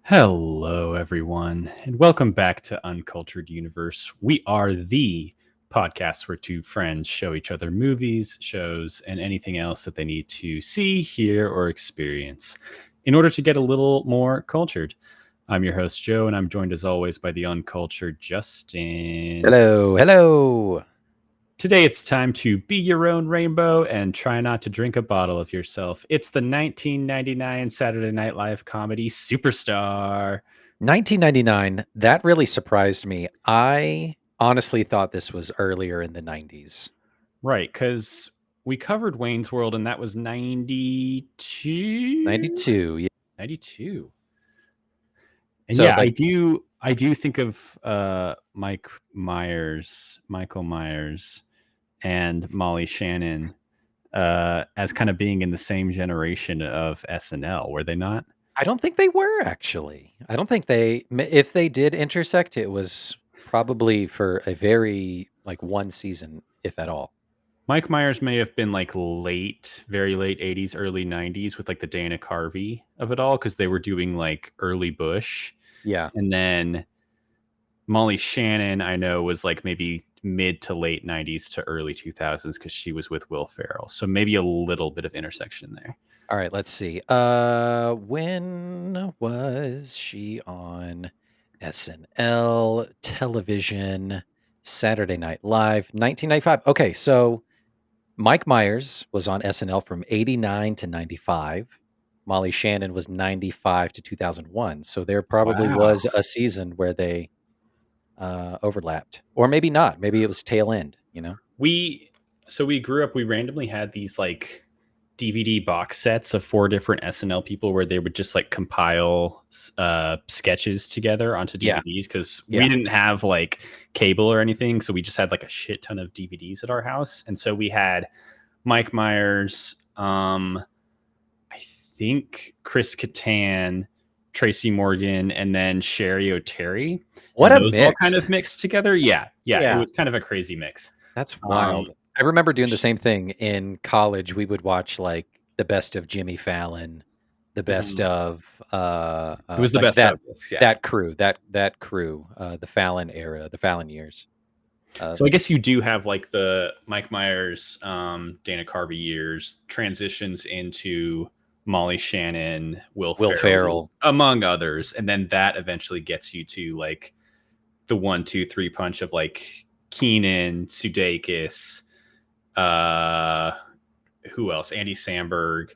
Hello, everyone, and welcome back to Uncultured Universe. We are the podcast where two friends show each other movies, shows, and anything else that they need to see, hear, or experience in order to get a little more cultured. I'm your host, Joe, and I'm joined as always by the uncultured Justin. Hello, hello. Today it's time to be your own rainbow and try not to drink a bottle of yourself. It's the 1999 Saturday Night Live comedy Superstar. 1999, that really surprised me. I honestly thought this was earlier in the 90s. Right, because we covered Wayne's World, and that was 92? 92. Yeah. 92. And So, yeah, but I do think of Michael Myers, and Molly Shannon as kind of being in the same generation of SNL, were they not? I don't think they were actually. I don't think if they did intersect, it was probably for a very like one season, if at all. Mike Myers may have been like very late 80s, early 90s with like the Dana Carvey of it all, because they were doing like early Bush. Yeah. And then Molly Shannon, I know, was like maybe mid to late 90s to early 2000s because she was with Will Ferrell. So maybe a little bit of intersection there. All right, let's see. When was she on SNL television? Saturday Night Live, 1995. Okay, so Mike Myers was on SNL from 89 to 95. Molly Shannon was 95 to 2001. So there probably Wow. was a season where they overlapped. Or maybe not. Maybe it was tail end, you know? We grew up, we randomly had these like DVD box sets of four different SNL people where they would just like compile sketches together onto Yeah. DVDs because we Yeah. didn't have like cable or anything. So we just had like a shit ton of DVDs at our house. And so we had Mike Myers, I think Chris Kattan, Tracy Morgan, and then Sherry O'Terry. What And a those all mix. kind of mixed together. Yeah. Yeah. It Yeah. was kind of a crazy mix. That's Um, wild. I remember doing the same thing in college. We would watch like the best of Jimmy Fallon, the best mhm. of It was the like best of this. Yeah. that crew, the Fallon era, the Fallon years. Uh, So I guess you do have like the Mike Myers, Dana Carvey years transitions into Molly Shannon, Will Will Ferrell, Ferrell. among others, and then that eventually gets you to like the 1, 2, 3 punch of like Keenan, Sudeikis, uh, who else? Andy Samberg,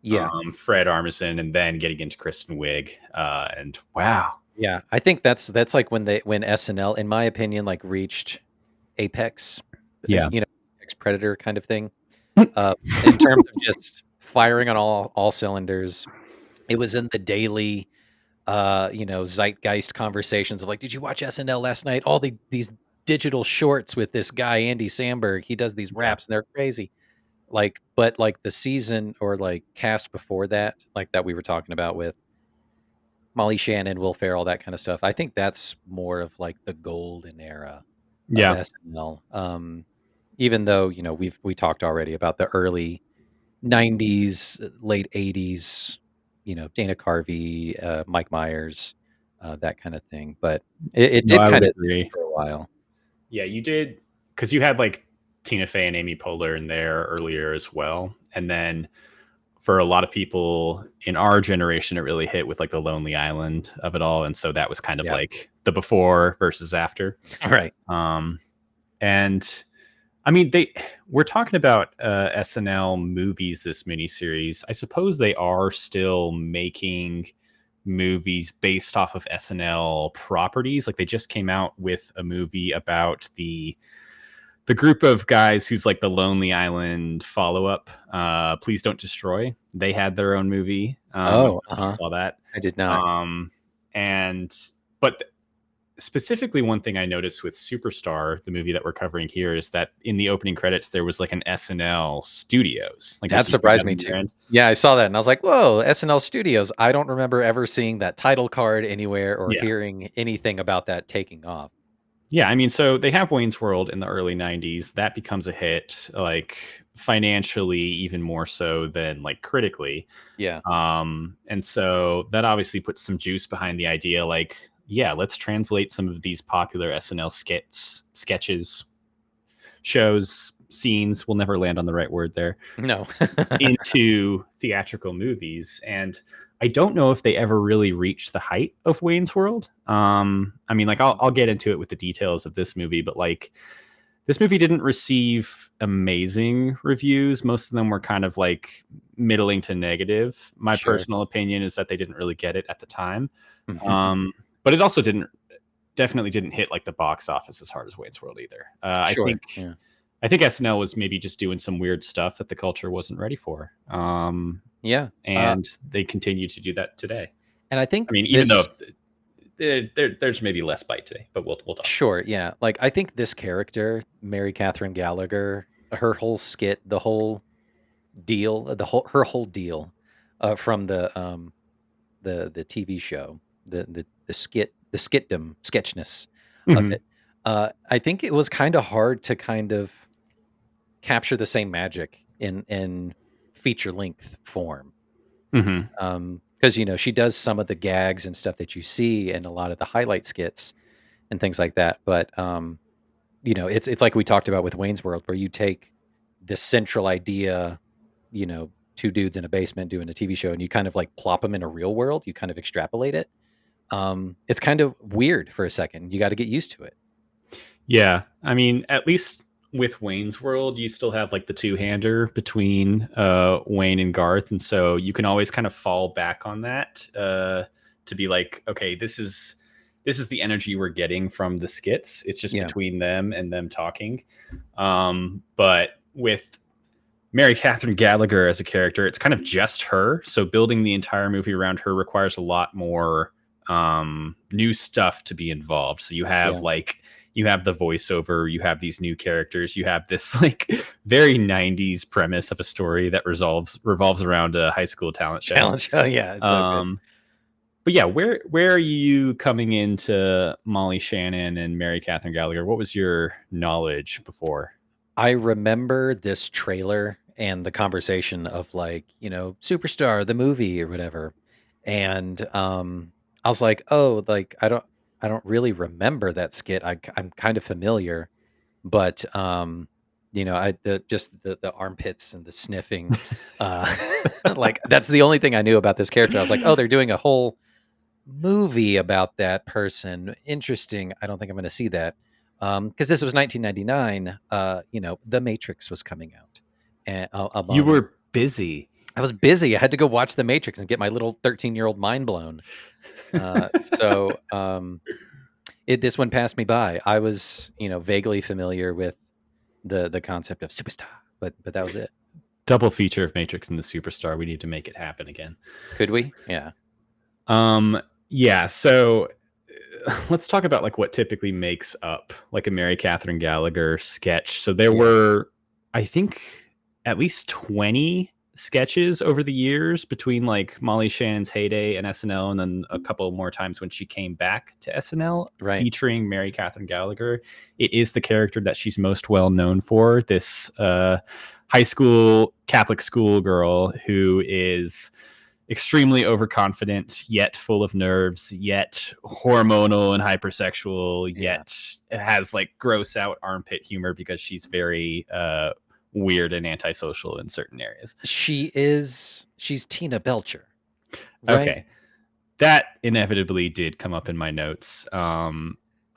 Yeah. Fred Armisen, and then getting into Kristen Wiig. And wow, Yeah. I think that's like when SNL, in my opinion, like reached apex, yeah, apex predator kind of thing. Uh, in terms of just firing on all cylinders. It was in the daily zeitgeist conversations of like, did you watch SNL last night? All these digital shorts with this guy, Andy Samberg. He does these yeah, raps and they're crazy. Like, but like the season or like cast before that, like that we were talking about with Molly Shannon, Will Ferrell, that kind of stuff. I think that's more of like the golden era of yeah. SNL. Even though, we talked already about the early 90s, late 80s, Dana Carvey, Mike Myers, that kind of thing. But it No, did I would kind of dip agree. for a while. Yeah, you did because you had like Tina Fey and Amy Poehler in there earlier as well, and then for a lot of people in our generation, it really hit with like the Lonely Island of it all, and so that was kind of Yeah. like the before versus after. Right. Um, and I mean, we're talking about SNL movies this miniseries. I suppose they are still making movies based off of SNL properties. Like they just came out with a movie about the group of guys who's like the Lonely Island follow up. Please Don't Destroy. They had their own movie. I don't Oh, know if you saw that. I did not. Um, and but specifically, one thing I noticed with Superstar, the movie that we're covering here, is that in the opening credits there was like an SNL Studios. Like, did That you see surprised that me on your too. end? Yeah, I saw that and I was like, whoa, SNL Studios. I don't remember ever seeing that title card anywhere or Yeah. hearing anything about that taking off. Yeah, I mean, so they have Wayne's World in the early 90s. That becomes a hit, like financially, even more so than like critically. Yeah. And so that obviously puts some juice behind the idea like, yeah, let's translate some of these popular SNL sketches, shows, scenes, we'll never land on the right word there, No. into theatrical movies. And I don't know if they ever really reached the height of Wayne's World. I mean, like I'll get into it with the details of this movie, but like this movie didn't receive amazing reviews. Most of them were kind of like middling to negative. My Sure. personal opinion is that they didn't really get it at the time. But it also definitely didn't hit like the box office as hard as Wayne's World either. Sure. Yeah. I think SNL was maybe just doing some weird stuff that the culture wasn't ready for. Yeah. And they continue to do that today. And I think I mean, even though this there's maybe less bite today, but we'll talk. Sure, yeah. Like I think this character, Mary Katherine Gallagher, her whole skit, the whole deal, her whole deal from the TV show, the skitdom sketchness of Mhm. it. I think it was kind of hard to kind of capture the same magic in feature length form. Mhm. Because she does some of the gags and stuff that you see in a lot of the highlight skits and things like that. But it's like we talked about with Wayne's World, where you take this central idea, two dudes in a basement doing a TV show, and you kind of like plop them in a real world. You kind of extrapolate it. It's kind of weird for a second. You got to get used to it. Yeah, I mean, at least with Wayne's World, you still have like the two-hander between Wayne and Garth, and so you can always kind of fall back on that to be like, okay, this is the energy we're getting from the skits. It's just Yeah, between them and them talking. But with Mary Katherine Gallagher as a character, it's kind of just her. So building the entire movie around her requires a lot more new stuff to be involved. So yeah. you have the voiceover, you have these new characters, you have this like very 90s premise of a story that revolves around a high school talent show. Challenge. Oh, yeah, it's so good. Um, but yeah, where are you coming into Molly Shannon and Mary Katherine Gallagher? What was your knowledge before? I remember this trailer and the conversation of like, Superstar, the movie or whatever. And I was like, oh, like I don't really remember that skit. I'm kind of familiar, but I just the armpits and the sniffing, uh, like that's the only thing I knew about this character. I was like, oh, they're doing a whole movie about that person. Interesting. I don't think I'm going to see that. Because this was 1999. The Matrix was coming out, and You among were busy. I was busy. I had to go watch The Matrix and get my little 13-year-old mind blown. This one passed me by. I was, vaguely familiar with the concept of superstar, but that was it. Double feature of Matrix and the Superstar. We need to make it happen again. Could we? Yeah. Yeah, so let's talk about like what typically makes up like a Mary Katherine Gallagher sketch. So there Yeah. were, I think, at least 20 sketches over the years between like Molly Shannon's heyday and SNL, and then a couple more times when she came back to SNL Right. featuring Mary Katherine Gallagher. It is the character that she's most well known for, this high school Catholic school girl who is extremely overconfident, yet full of nerves, yet hormonal and hypersexual, Yeah. yet has like gross out armpit humor because she's very weird and antisocial in certain areas. She's Tina Belcher, right? Okay. That inevitably did come up in my notes. I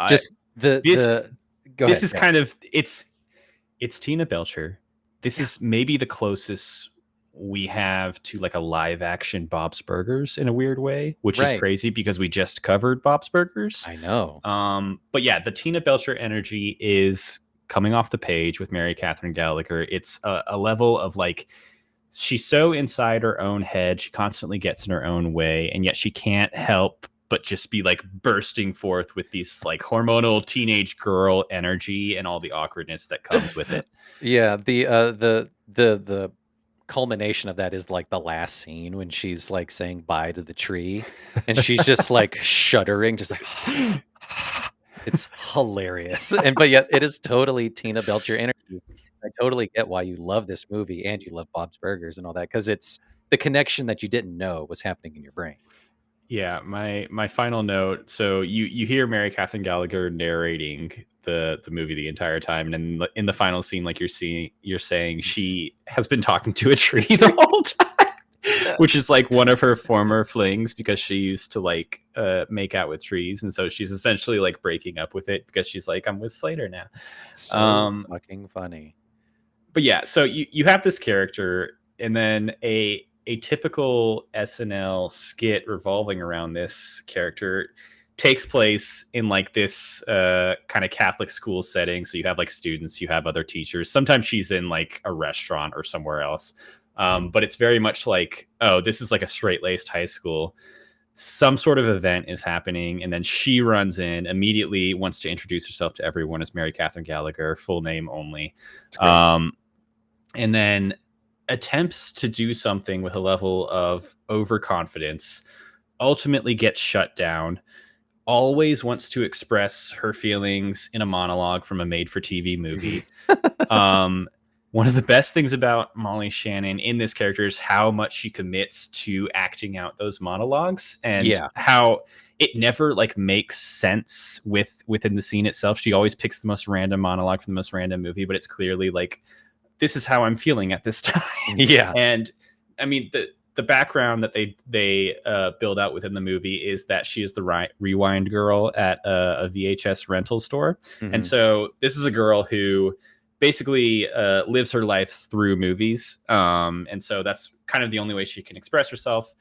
Just the this the Go this ahead. is Yeah. kind of it's Tina Belcher. This Yeah. is maybe the closest we have to like a live action Bob's Burgers in a weird way, which is Right. crazy because we just covered Bob's Burgers. I know. But yeah, the Tina Belcher energy is coming off the page with Mary Katherine Gallagher. It's a level of like she's so inside her own head, she constantly gets in her own way, and yet she can't help but just be like bursting forth with these like hormonal teenage girl energy and all the awkwardness that comes with it. Yeah, the culmination of that is like the last scene when she's like saying bye to the tree and she's just like shuddering, just like It's hilarious, but yet it is totally Tina Belcher energy. I totally get why you love this movie and you love Bob's Burgers and all that, 'cause it's the connection that you didn't know was happening in your brain. Yeah, my final note. So you hear Mary Katherine Gallagher narrating the movie the entire time, and in the final scene, like you're saying she has been talking to a tree the whole time, which is like one of her former flings because she used to like make out with trees, and so she's essentially like breaking up with it because she's like, I'm with Slater now. So Um, fucking funny. but yeah, so you have this character, and then a typical SNL skit revolving around this character takes place in like this kind of Catholic school setting. So you have like students, you have other teachers. Sometimes she's in like a restaurant or somewhere else. But it's very much like, oh, this is like a straight laced high school. Some sort of event is happening, and then she runs in immediately, wants to introduce herself to everyone as Mary Katherine Gallagher, full name only. It's great. Um, and then attempts to do something with a level of overconfidence, ultimately gets shut down, always wants to express her feelings in a monologue from a made for TV movie. um, One of the best things about Molly Shannon in this character is how much she commits to acting out those monologues, and Yeah. how it never like makes sense within the scene itself. She always picks the most random monologue from the most random movie, but it's clearly like, this is how I'm feeling at this time. Yeah. And I mean, the background that they build out within the movie is that she is the rewind girl at a VHS rental store. And Mhm. so this is a girl who basically lives her life through movies. And so that's kind of the only way she can express herself.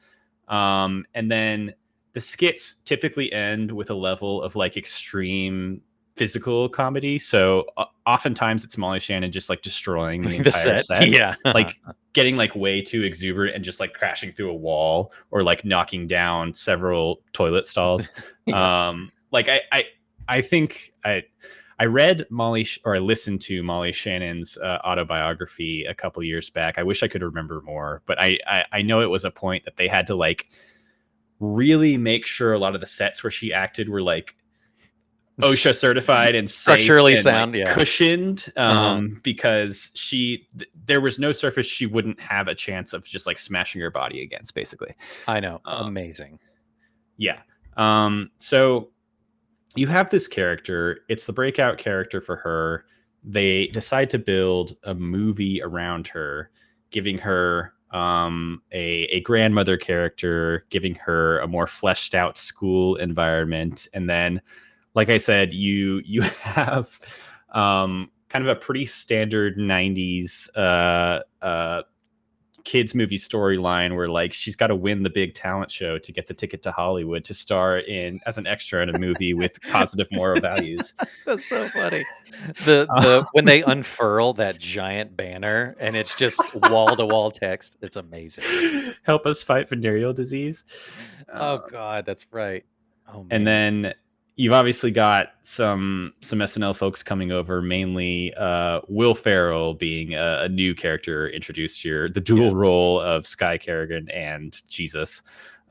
And then the skits typically end with a level of like extreme physical comedy. So oftentimes it's Molly Shannon just like destroying the The entire set. set, Yeah. like getting like way too exuberant and just like crashing through a wall or like knocking down several toilet stalls. Yeah. Like I think I read or I listened to Molly Shannon's autobiography a couple years back. I wish I could remember more, but I know it was a point that they had to like really make sure a lot of the sets where she acted were like OSHA certified and safe Structurally and like sound, yeah. cushioned, Uh-huh. because there was no surface she wouldn't have a chance of just like smashing her body against, basically. I know. Um, Amazing. yeah. So you have this character. It's the breakout character for her. They decide to build a movie around her, giving her a grandmother character, giving her a more fleshed out school environment, and then, like I said, you have kind of a pretty standard '90s kids movie storyline where like she's got to win the big talent show to get the ticket to Hollywood to star in as an extra in a movie with positive moral values. That's so funny. The when they unfurl that giant banner and it's just wall to wall text, it's amazing. Help us fight venereal disease. Oh Um, god, that's right. Oh and man. then you've obviously got some SNL folks coming over, mainly Will Ferrell being a new character introduced here, the Yeah. dual role of Sky Kerrigan and Jesus,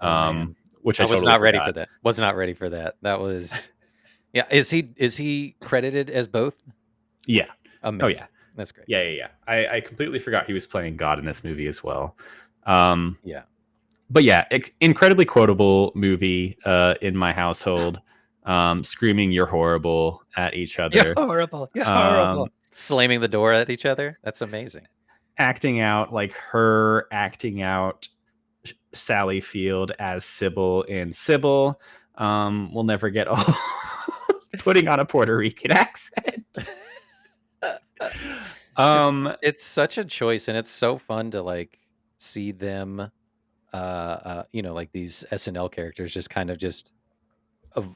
Oh man. which I I was totally not ready for forgot. that. Was not ready for that. That was yeah. Is he credited as both? Yeah. Oh yeah. Amazing. That's great. Yeah. I completely forgot he was playing God in this movie as well. Um, Yeah. but yeah, incredibly quotable movie in my household. Screaming "You're horrible" at each You're other. horrible. You're horrible. Um, Slamming the door at each other. That's amazing. Acting out like her acting out Sally Field as Sybil in Sybil. We'll never get old. Putting on a Puerto Rican accent. It's such a choice, and it's so fun to like see them like these SNL characters just kind of just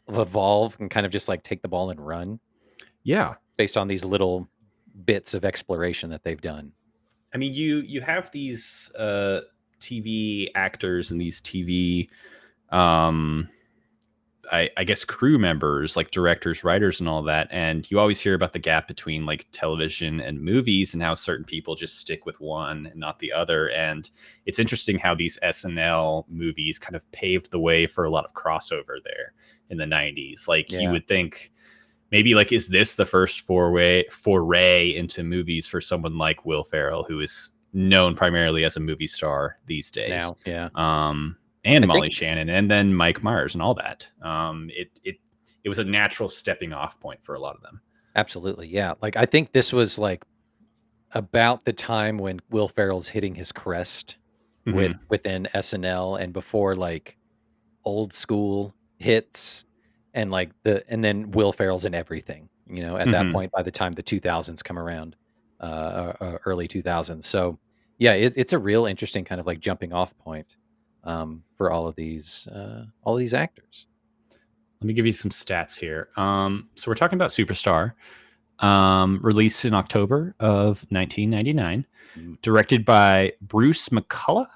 evolve and kind of just like take the ball and run Yeah. based on these little bits of exploration that they've done. I mean, you have these TV actors and these TV, um, I guess, crew members, like directors, writers, and all that. And you always hear about the gap between like television and movies and how certain people just stick with one and not the other. And it's interesting how these SNL movies kind of paved the way for a lot of crossover there in the '90s. Like you Yeah. would think maybe like, is this the first foray into movies for someone like Will Ferrell, who is known primarily as a movie star these days? Now, yeah. And I Molly think Shannon, and then Mike Myers, and all that. It was a natural stepping off point for a lot of them. absolutely, yeah. Like I think this was like about the time when Will Ferrell's hitting his crest Mm-hmm. within SNL and before like old school hits and like and then Will Ferrell's in everything, at that Mm-hmm. point by the time the 2000s come around, early 2000s. So yeah, it's a real interesting kind of like jumping off point for all of these actors. Let me give you some stats here. So we're talking about Superstar, released in October of 1999, Mm. directed by Bruce McCullough,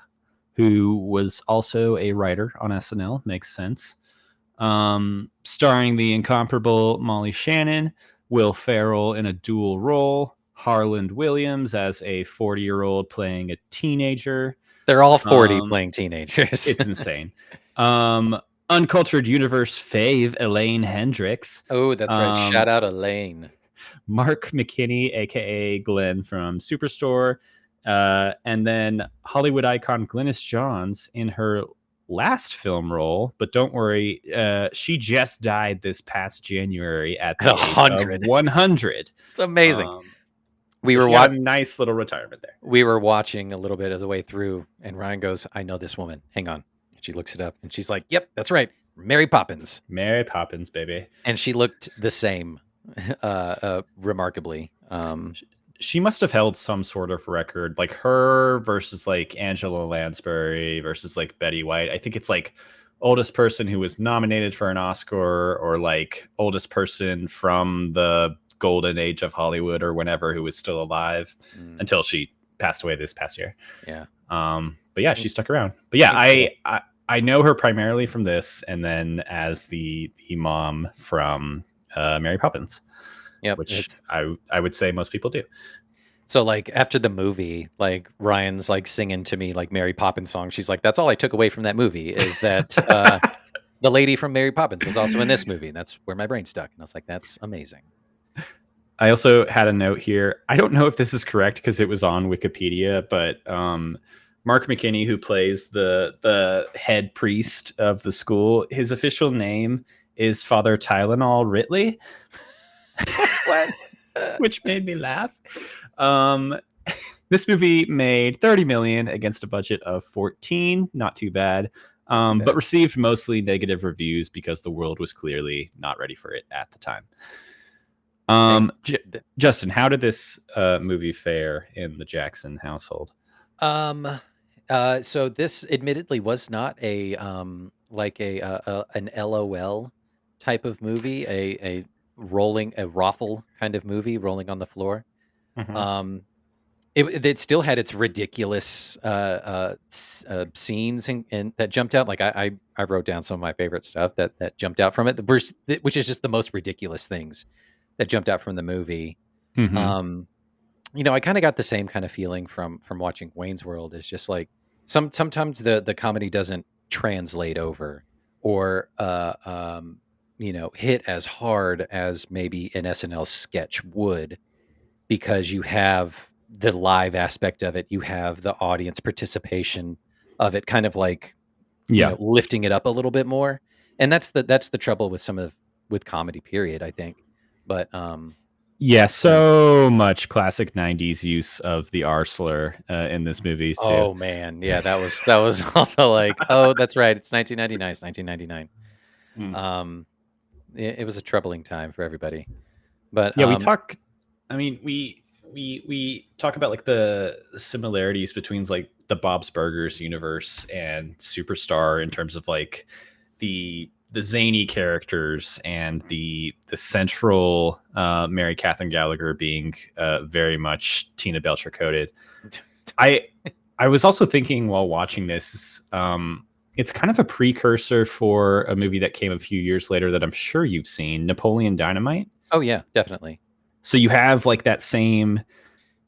who was also a writer on SNL. Makes sense. Starring the incomparable Molly Shannon, Will Ferrell in a dual role, Harland Williams as a 40-year-old playing a teenager. They're all 40 Um, playing teenagers. it's insane. Um, Uncultured Universe fave Elaine Hendrix. Oh, that's right. Shout out Elaine. Mark McKinney, aka Glenn from Superstore, and then Hollywood icon Glynis Johns in her last film role. But don't worry, she just died this past January at At the age of 100. 100. It's amazing. Um, We so were she got what a nice little retirement there. we were watching a little bit of the way through, and Ryan goes, "I know this woman. Hang on." She looks it up, and she's like, "Yep, that's right, Mary Poppins." Mary Poppins, baby. And she looked the same, remarkably. She must have held some sort of record, like her versus like Angela Lansbury versus like Betty White. I think it's like oldest person who was nominated for an Oscar, or like oldest person from the golden age of Hollywood or whenever, who was still alive Mm, until she passed away this past year. yeah, But yeah, she stuck around. But yeah, incredible. I know her primarily from this, and then as the mom from Mary Poppins, Yep, which it's I would say most people do. so like after the movie, like Ryan's like singing to me like Mary Poppins song. She's like, "That's all I took away from that movie is that the lady from Mary Poppins was also in this movie." And that's where my brain stuck, and I was like, "That's amazing." I also had a note here. I don't know if this is correct because it was on Wikipedia, but Mark McKinney, who plays the head priest of the school, his official name is Father Tylenol Ridley, What? which made me laugh. Um, this movie made 30 million against a budget of 14. Not too bad. Not too But bad. received mostly negative reviews because the world was clearly not ready for it at the time. Hey, Justin, how did this movie fare in the Jackson household? Um, so this admittedly was not a like an LOL type of movie, a rolling a raffle kind of movie, rolling on the floor. Mm-hmm. Um, it still had its ridiculous scenes and that jumped out. Like I wrote down some of my favorite stuff that jumped out from it, which is just the most ridiculous things that jumped out from the movie. Mm-hmm. Um, I kind of got the same kind of feeling from watching Wayne's World. It's just like sometimes the comedy doesn't translate over or hit as hard as maybe an SNL sketch would because you have the live aspect of it, you have the audience participation of it, kind of like Yeah. lifting it up a little bit more. And that's the trouble with with comedy. Period. I think, but Yeah, you know, so much classic 90s use of the R slur in this movie, too. Oh man, yeah, that was also like, oh, that's right. It's 1999. It's 1999. Mm. It was a troubling time for everybody. But Yeah, we talk. I mean, we talk about like the similarities between like the Bob's Burgers universe and Superstar in terms of like the zany characters and the central Mary Katherine Gallagher being very much Tina Belcher coded. I I was also thinking while watching this, it's kind of a precursor for a movie that came a few years later that I'm sure you've seen, Napoleon Dynamite. oh yeah, definitely. So you have like that same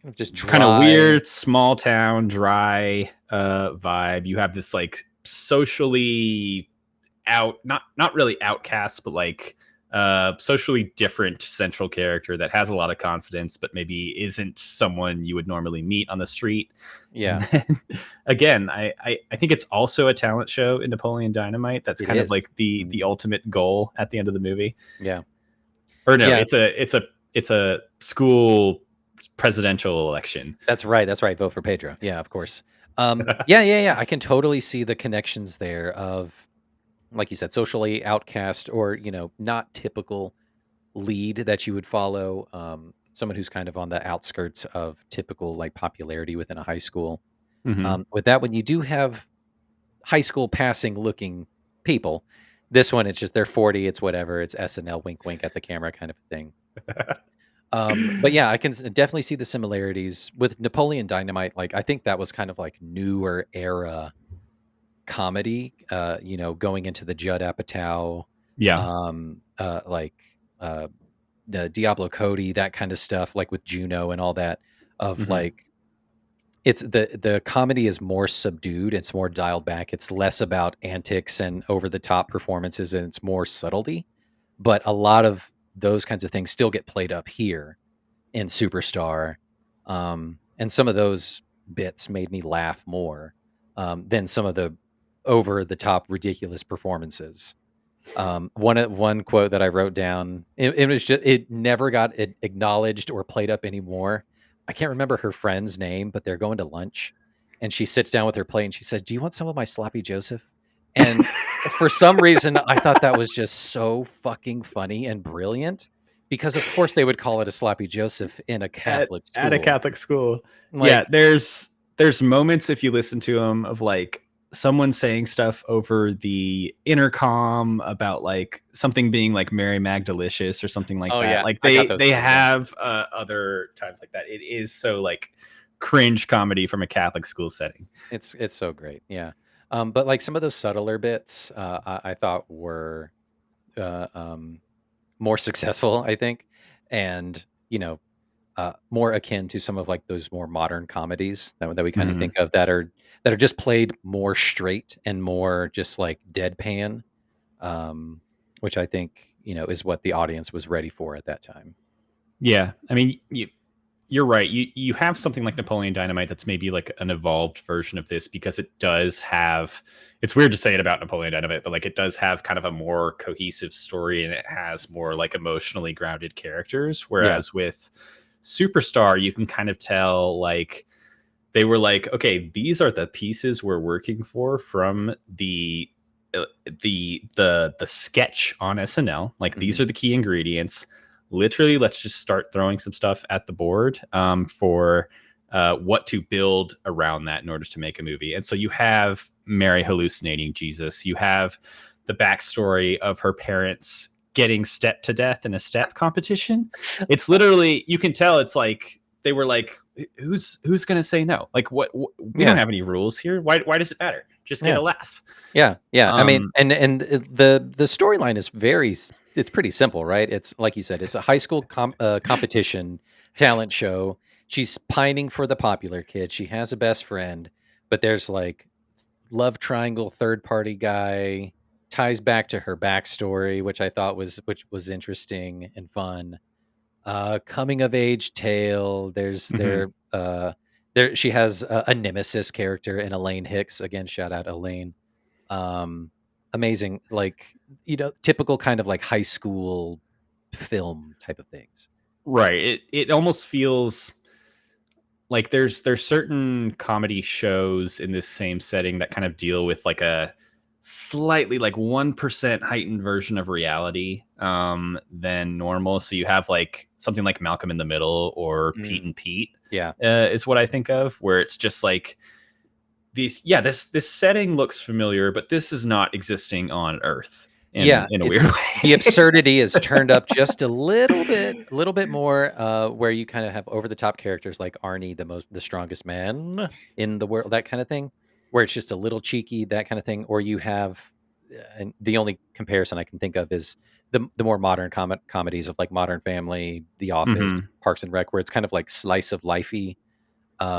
Kind of just kind of dry. weird small town dry vibe. You have this like socially not really outcast, but like socially different central character that has a lot of confidence, but maybe isn't someone you would normally meet on the street. And Yeah, then again, I think it's also a talent show in Napoleon Dynamite. That's it kind of is. like the Mhm. ultimate goal at the end of the movie. Yeah. Or no, Yeah, it's a school presidential election. that's right. That's right. Vote for Pedro. Yeah, of course. Yeah. I can totally see the connections there of, like you said, socially outcast or, not typical lead that you would follow. Someone who's kind of on the outskirts of typical like popularity within a high school. Hmm. With that one, you do have high school passing looking people. This one, it's just they're 40. It's whatever. It's SNL wink wink at the camera kind of a thing. But yeah, I can definitely see the similarities with Napoleon Dynamite. Like, I think that was kind of like newer era comedy, going into the Judd Apatow, Yeah. like uh, the Diablo Cody, that kind of stuff, like with Juno and all that. Of Hmm. like, it's the comedy is more subdued, it's more dialed back. It's less about antics and over the top performances, and it's more subtlety. But a lot of those kinds of things still get played up here in Superstar. And some of those bits made me laugh more than some of the over the top ridiculous performances. One quote that I wrote down, it was just it never got acknowledged or played up anymore. I can't remember her friend's name, but they're going to lunch, and she sits down with her plate and she says, "Do you want some of my sloppy Joseph?" And for some reason, I thought that was just so fucking funny and brilliant, because of course they would call it a sloppy Joseph in a Catholic At a school. Catholic school. Yeah, Like, there's moments if you listen to them of like someone saying stuff over the intercom about like something being like Mary Magdelicious or something like oh that. yeah, Like I got they those they too. Yeah. have other times like that. It is so like cringe comedy from a Catholic school setting. It's so great, yeah. But like some of those subtler bits, I thought were uh, um, more successful, I think, and more akin to some of like those more modern comedies that we kind of think Mhm. of that are just played more straight and more just like deadpan, um, which I think is what the audience was ready for at that time. Yeah, I mean, you're right. You have something like Napoleon Dynamite that's maybe like an evolved version of this because it does have. It's weird to say it about Napoleon Dynamite, but like it does have kind of a more cohesive story and it has more like emotionally grounded characters. Yeah. Whereas with Superstar, you can kind of tell like they were like, okay, these are the pieces we're working for from uh, the sketch on SNL. Like these Hmm. are the key ingredients. Literally, let's just start throwing some stuff at the board for what to build around that in order to make a movie. And so you have Mary hallucinating Jesus. You have the backstory of her parents getting stepped to death in a step competition. It's literally you can tell it's like they were like, who's gonna say no? Like we don't Yeah. have any rules here. Why does it matter? Just get Yeah. a laugh. Yeah. I mean, Um, and the storyline is it's pretty simple, right? It's like you said, it's a high school competition talent show. She's pining for the popular kid. She has a best friend, but there's like love triangle third party guy, ties back to her backstory, which was interesting and fun. Coming of age tale. mhm. There she has a nemesis character in Elaine Hicks. Again, shout out Elaine. um Amazing, like, typical kind of like high school film type of things. Right. It almost feels like there's certain comedy shows in this same setting that kind of deal with like a slightly like 1% heightened version of reality than normal. So you have like something like Malcolm in the Middle or Pete Mm, and Pete yeah. is what I think of, where it's just like these yeah this setting looks familiar, but this is not existing on Earth Yeah, in a weird it's the way. absurdity is turned up just a little bit more, where you kind of have over the top characters like Arnie, the strongest man in the world, that kind of thing, where it's just a little cheeky, that kind of thing. Or you have, and the only comparison I can think of is the more modern comedies of like Modern Family, The Office, Hmm. Parks and Rec, where it's kind of like slice of lifey.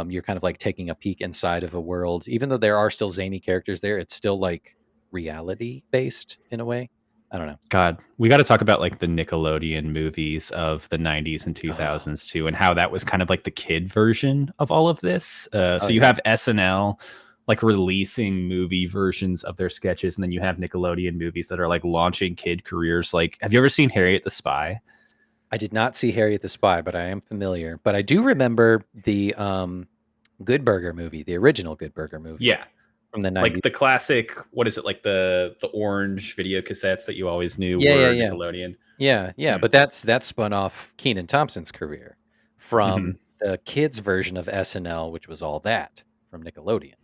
You're kind of like taking a peek inside of a world, even though there are still zany characters there. It's still like reality based in a way. I don't know. God, we got to talk about like the Nickelodeon movies of the 90s and Oh, 2000s too, and how that was kind of like the kid version of all of this. oh So you yeah. have SNL like releasing movie versions of their sketches, and then you have Nickelodeon movies that are like launching kid careers. Like, have you ever seen Harriet the Spy? I did not see Harriet the Spy, but I am familiar. But I do remember the Good Burger movie, the original Good Burger movie Yeah, from the like 90s. the classic. What is it like the orange video cassettes that you always knew Yeah, yeah, were yeah. Nickelodeon? Yeah, yeah, Yeah. but that spun off Kenan Thompson's career from Mhm. the kids version of SNL, which was all that from Nickelodeon,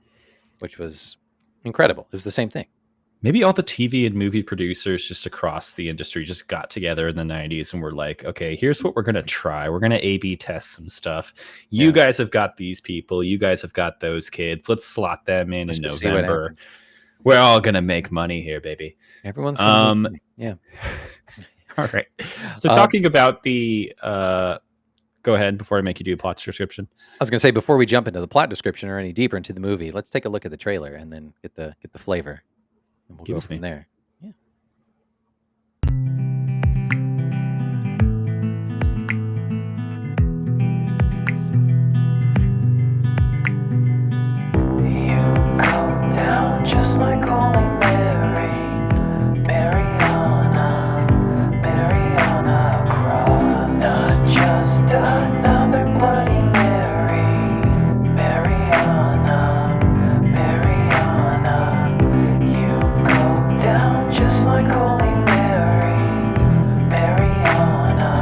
which was incredible. It was the same thing. Maybe all the TV and movie producers just across the industry just got together in the 90s and were like, okay, here's what we're going to try. We're going to A B test some stuff. You Yeah, guys have got these people. You guys have got those kids. Let's slot them let's in just see what November. happens. We're all going to make money here, baby. Everyone's gonna make Um, money. Yeah. all right. So Um, talking about go ahead before I make you do a plot description. I was gonna say before we jump into the plot description or any deeper into the movie, let's take a look at the trailer and then get the flavor, and we'll Give go it to from me. there. Yeah. Down just like Holy Mary, Mariana, Mariana Cross. Not just another Bloody Mary, Mariana, Mariana. You go down just like Holy Mary, Mariana,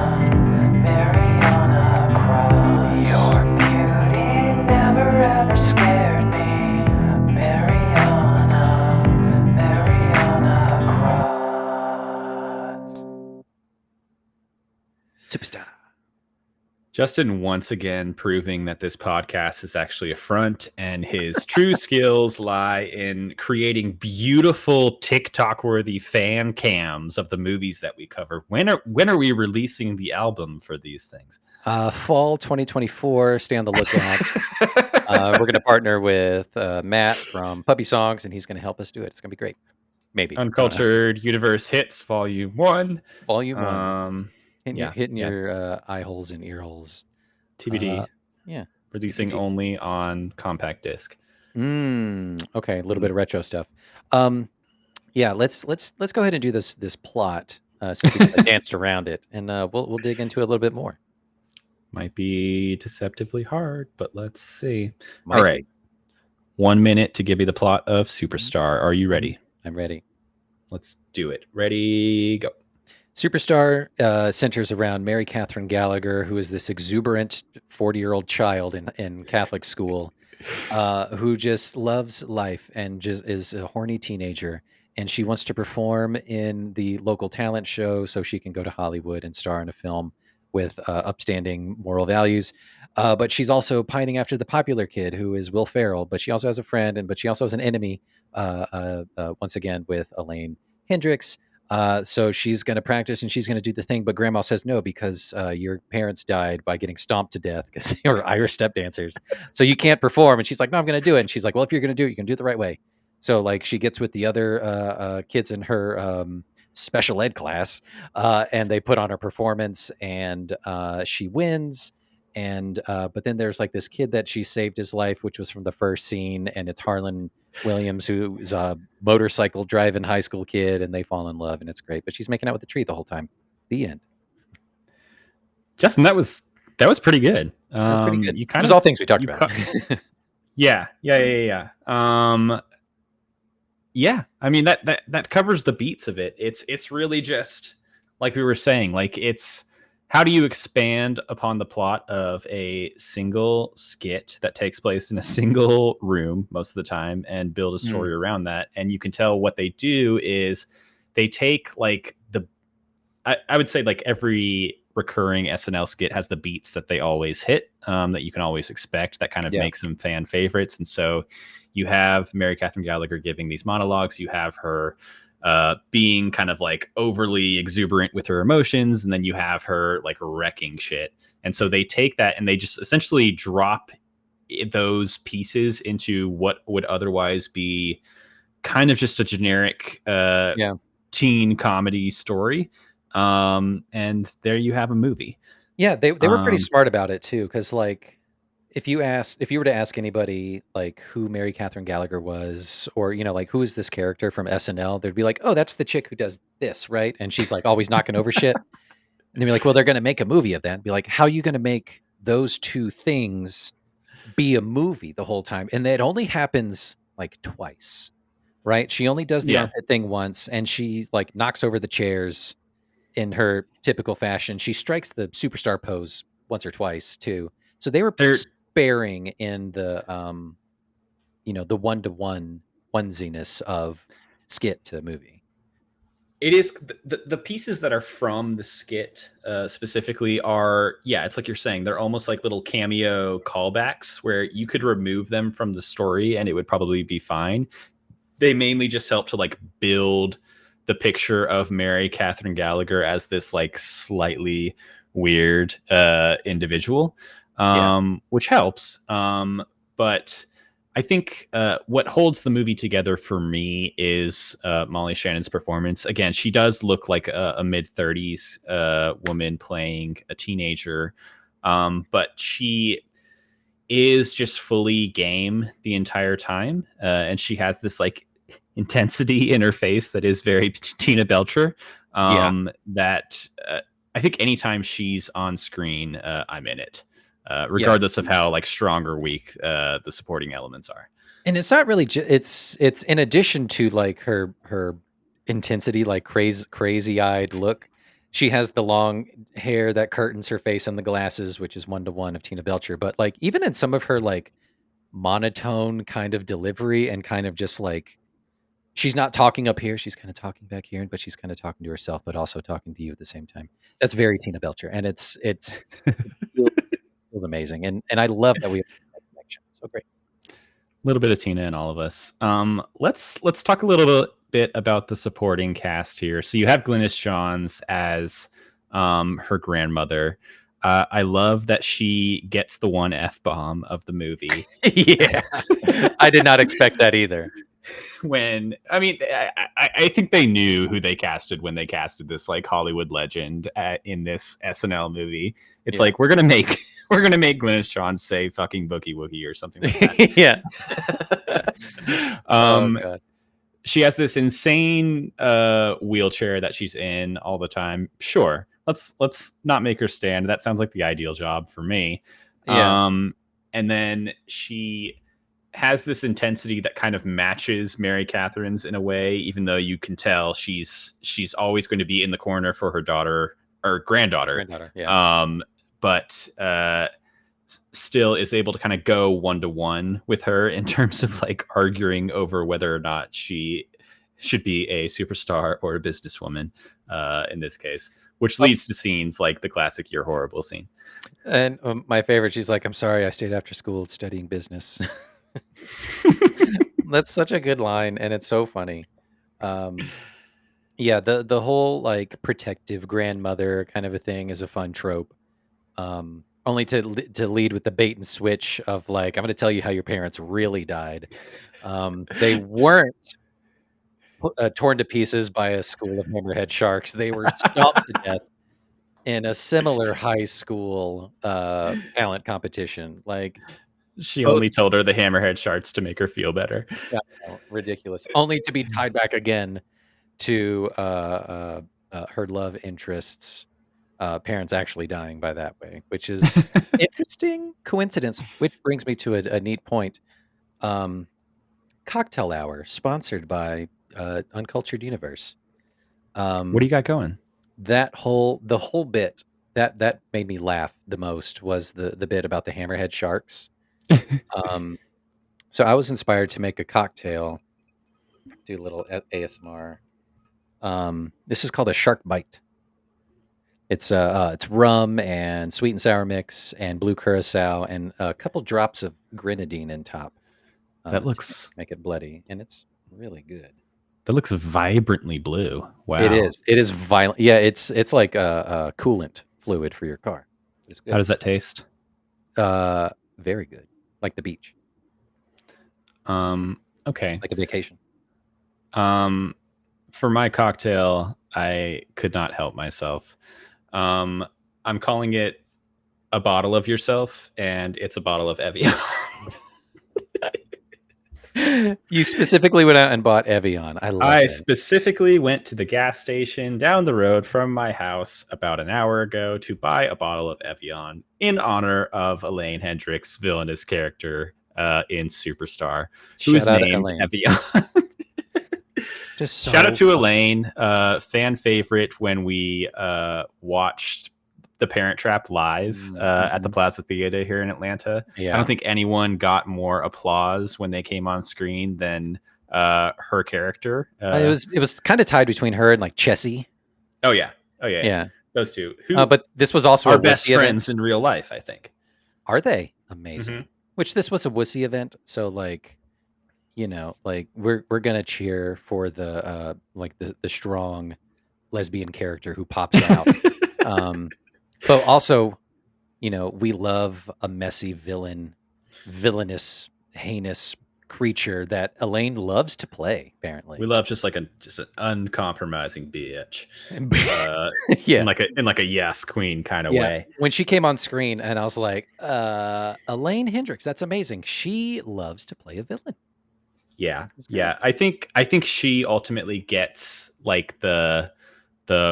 Mariana Cross. Your beauty never ever scared me, Mariana, Mariana Cross. Superstar. Justin once again proving that this podcast is actually a front and his true skills lie in creating beautiful TikTok worthy fan cams of the movies that we cover. When are we releasing the album for these things? Fall 2024. Stay on the lookout. We're gonna partner with Matt from Puppy Songs, and he's gonna help us do it. It's gonna be great. Maybe I don't know. Uncultured Universe Hits Volume 1. Volume one, Um yeah, hitting yeah. your eye holes and ear holes. TBD. Yeah. Releasing TBD. only on compact disc. Okay, a little bit of retro stuff. Um, yeah, let's go ahead and do this plot since we kind of danced around it, and we'll dig into it a little bit more. Might be deceptively hard, but let's see. All Might right. be. 1 minute to give you the plot of Mhm, Superstar. Are you mhm. ready? I'm ready. Let's do it. Ready, go. Superstar centers around Mary Katherine Gallagher, who is this exuberant 40-year-old child in Catholic school who just loves life and just is a horny teenager. And she wants to perform in the local talent show so she can go to Hollywood and star in a film with upstanding moral values. But she's also pining after the popular kid who is Will Ferrell. But she also has a friend, but she also has an enemy. Once again with Elaine Hendrix. So she's going to practice and she's going to do the thing, but grandma says no because your parents died by getting stomped to death because they were Irish step dancers. So you can't perform. And she's like, no, I'm going to do it. And she's like, well, if you're going to do it, you can do it the right way. So like she gets with the other kids in her special ed class and they put on her performance and she wins. And but then there's like this kid that she saved his life, which was from the first scene, and it's Harlan Williams, who is a motorcycle driving high school kid, and they fall in love, and it's great. But she's making out with the tree the whole time. The end. Justin, that was pretty good. That was pretty good. You It kind was of all things we talked you about. cut. Yeah. Yeah. I mean that covers the beats of it. It's really just like we were saying. Like it's how do you expand upon the plot of a single skit that takes place in a single room most of the time and build a Mm, story around that? And you can tell what they do is they take like I would say like every recurring SNL skit has the beats that they always hit, that you can always expect. That kind of yeah. makes them fan favorites. And so you have Mary Katherine Gallagher giving these monologues. You have her being kind of like overly exuberant with her emotions, and then you have her like wrecking shit. And so they take that and they just essentially drop those pieces into what would otherwise be kind of just a generic Yeah. teen comedy story. And there you have a movie. Yeah, they were pretty Um, smart about it too, because like if you were to ask anybody like who Mary Katherine Gallagher was, or like who is this character from SNL, they'd be like, oh, that's the chick who does this, right? And she's like always knocking over shit. And they'd be like, well, they're going to make a movie of that. And be like, how are you going to make those two things be a movie the whole time? And it only happens like twice, right? She only does the yeah, armpit thing once, and she like knocks over the chairs in her typical fashion. She strikes the superstar pose once or twice too. So they were there sparing in the one-to-one onesiness of skit to movie. it is the pieces that are from the skit specifically are, yeah, it's like you're saying, they're almost like little cameo callbacks where you could remove them from the story and it would probably be fine. They mainly just help to like build the picture of Mary Katherine Gallagher as this like slightly weird individual, Yeah. which helps. But I think what holds the movie together for me is Molly Shannon's performance. Again, she does look like a mid 30s woman playing a teenager, but she is just fully game the entire time, and she has this like intensity in her face that is very Tina Belcher. Yeah. That I think anytime she's on screen, I'm in it, Yeah. regardless of how like strong or weak the supporting elements are. And it's not really it's in addition to like her intensity, like crazy-eyed look. She has the long hair that curtains her face and the glasses, which is one-to-one of Tina Belcher. But like even in some of her like monotone kind of delivery and kind of just like she's not talking up here, she's kind of talking back here, but she's kind of talking to herself, but also talking to you at the same time. That's very Tina Belcher, and it feels amazing, and I love that we have that connection. It's so great. A little bit of Tina in all of us. Let's talk a little bit about the supporting cast here. So you have Glynis Johns as her grandmother. I love that she gets the one F bomb of the movie. Yeah, I did not expect that either. When I mean, I think they knew who they casted when they casted this like Hollywood legend in this SNL movie. It's Yeah. like we're gonna make Glynis Johns say fucking bookie wookie or something like that. Yeah. Oh um, god. she has this insane wheelchair that she's in all the time. Sure, let's not make her stand. That sounds like the ideal job for me. Yeah. And then she has this intensity that kind of matches Mary Catherine's in a way, even though you can tell she's always going to be in the corner for her daughter or granddaughter. Yeah. But still is able to kind of go one-to-one with her in terms of like arguing over whether or not she should be a superstar or a businesswoman in this case, which leads to scenes like the classic "You're horrible" scene. And my favorite, she's like, "I'm sorry, I stayed after school studying business." That's such a good line, and it's so funny. Yeah, the whole like protective grandmother kind of a thing is a fun trope. Only to lead with the bait and switch of like, I'm going to tell you how your parents really died. They weren't torn to pieces by a school of hammerhead sharks. They were stomped to death in a similar high school talent competition. Like She both, only told her the hammerhead sharks to make her feel better. yeah, no, ridiculous. Only to be tied back again to her love interests. Parents actually dying by that way, which is interesting coincidence. Which brings me to a neat point. Um, Cocktail Hour, sponsored by Uncultured Universe. What do you got going? The whole bit that made me laugh the most was the bit about the hammerhead sharks. Um, so I was inspired to make a cocktail. Do a little ASMR. This is called a shark bite. It's rum and sweet and sour mix and blue curacao and a couple drops of grenadine in top That to looks make it bloody, and it's really good. vibrantly blue. It Wow. is. It is violent. Yeah, it's like a coolant fluid for your car. It's How good. does that taste? Very good. Like the beach, Okay. like a vacation. Um, for my cocktail, I could not help myself. Um, I'm calling it a bottle of yourself, and it's a bottle of Evian. You specifically went out and bought Evian. I love I it. specifically went to the gas station down the road from my house about an hour ago to buy a bottle of Evian in honor of Elaine Hendrix, villainous character in Superstar, who Shout is out to named Elaine. Evian. Just so Shout out to funny. Elaine, fan favorite when we watched The Parent Trap live at the Plaza Theater here in Atlanta. Yeah. I don't think anyone got more applause when they came on screen than her character. It was kind of tied between her and like Chessie. Oh yeah, Yeah. those two. Who But this was also are a best wussy friends event. in real life, I think. Are they? Amazing. Mhm. Which this was a wussy event, so like, you know, like we're gonna cheer for the like the strong lesbian character who pops out. But also, you know, we love a messy villainous, heinous creature that Elaine loves to play, apparently. We love just an uncompromising bitch. Yeah. in like a yes queen kind of Yeah. way. When she came on screen and I was like, Elaine Hendrix, that's amazing. She loves to play a villain. Yeah. This is great. Yeah. I think she ultimately gets like the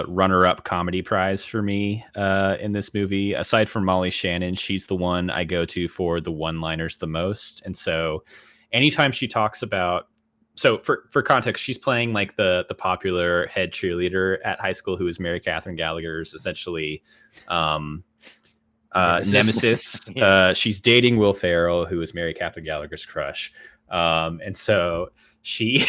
runner-up comedy prize for me in this movie. Aside from Molly Shannon, she's the one I go to for the one-liners the most. And so anytime she talks about, so for context, she's playing like the popular head cheerleader at high school who is Mary Katherine Gallagher's essentially nemesis. Yeah. She's dating Will Ferrell, who is Mary Katherine Gallagher's crush. And so she's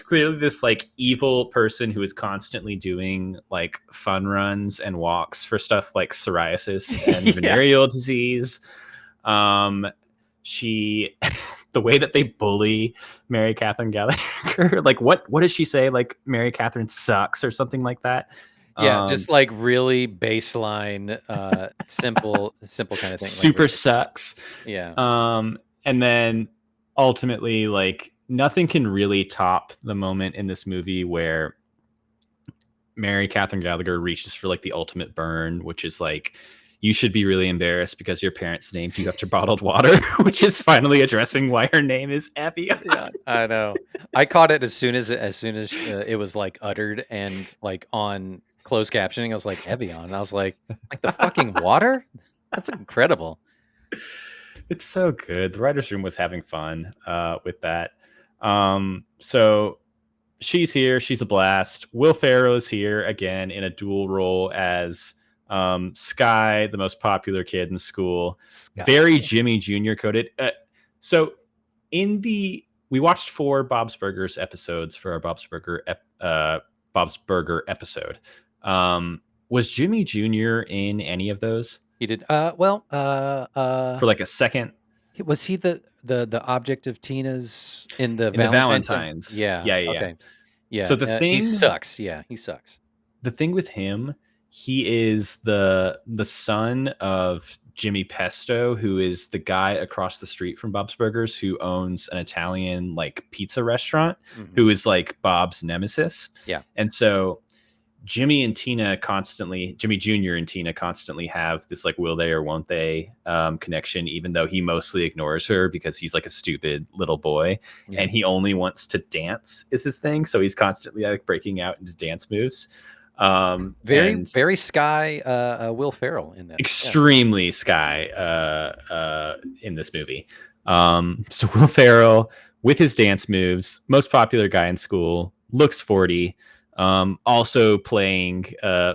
clearly this like evil person who is constantly doing like fun runs and walks for stuff like psoriasis and venereal disease. She the way that they bully Mary Katherine Gallagher, like what does she say? Like Mary Katherine sucks or something like that. Yeah, just like really baseline, simple kind of thing. Super Like, sucks. yeah. And then ultimately, like nothing can really top the moment in this movie where Mary Katherine Gallagher reaches for like the ultimate burn, which is like, you should be really embarrassed because your parents named you after bottled water, which is finally addressing why her name is Evian. Yeah, I know. I caught it as soon as it was like uttered and like on closed captioning. I was like Evian, and I was like the fucking water. That's incredible. It's so good. The writer's room was having fun with that. So she's here. She's a blast. Will Ferrell's here again in a dual role as Sky, the most popular kid in school. Sky. Very Jimmy Jr. coded. So we watched 4 Bob's Burgers episodes for our Bob's Burger episode. Was Jimmy Jr. in any of those? He did. For like a second. Was he the object of Tina's in the Valentine's? Yeah. Yeah. Okay. Yeah. So the thing, he sucks. Yeah, he sucks. The thing with him, he is the son of Jimmy Pesto, who is the guy across the street from Bob's Burgers who owns an Italian like pizza restaurant, who is like Bob's nemesis. Yeah. And so Jimmy Jr. and Tina constantly have this like will they or won't they connection, even though he mostly ignores her because he's like a stupid little boy and he only wants to dance is his thing. So he's constantly like breaking out into dance moves. Very Sky Will Ferrell in that. Extremely Sky in this movie. So Will Ferrell with his dance moves, most popular guy in school, looks 40. Also playing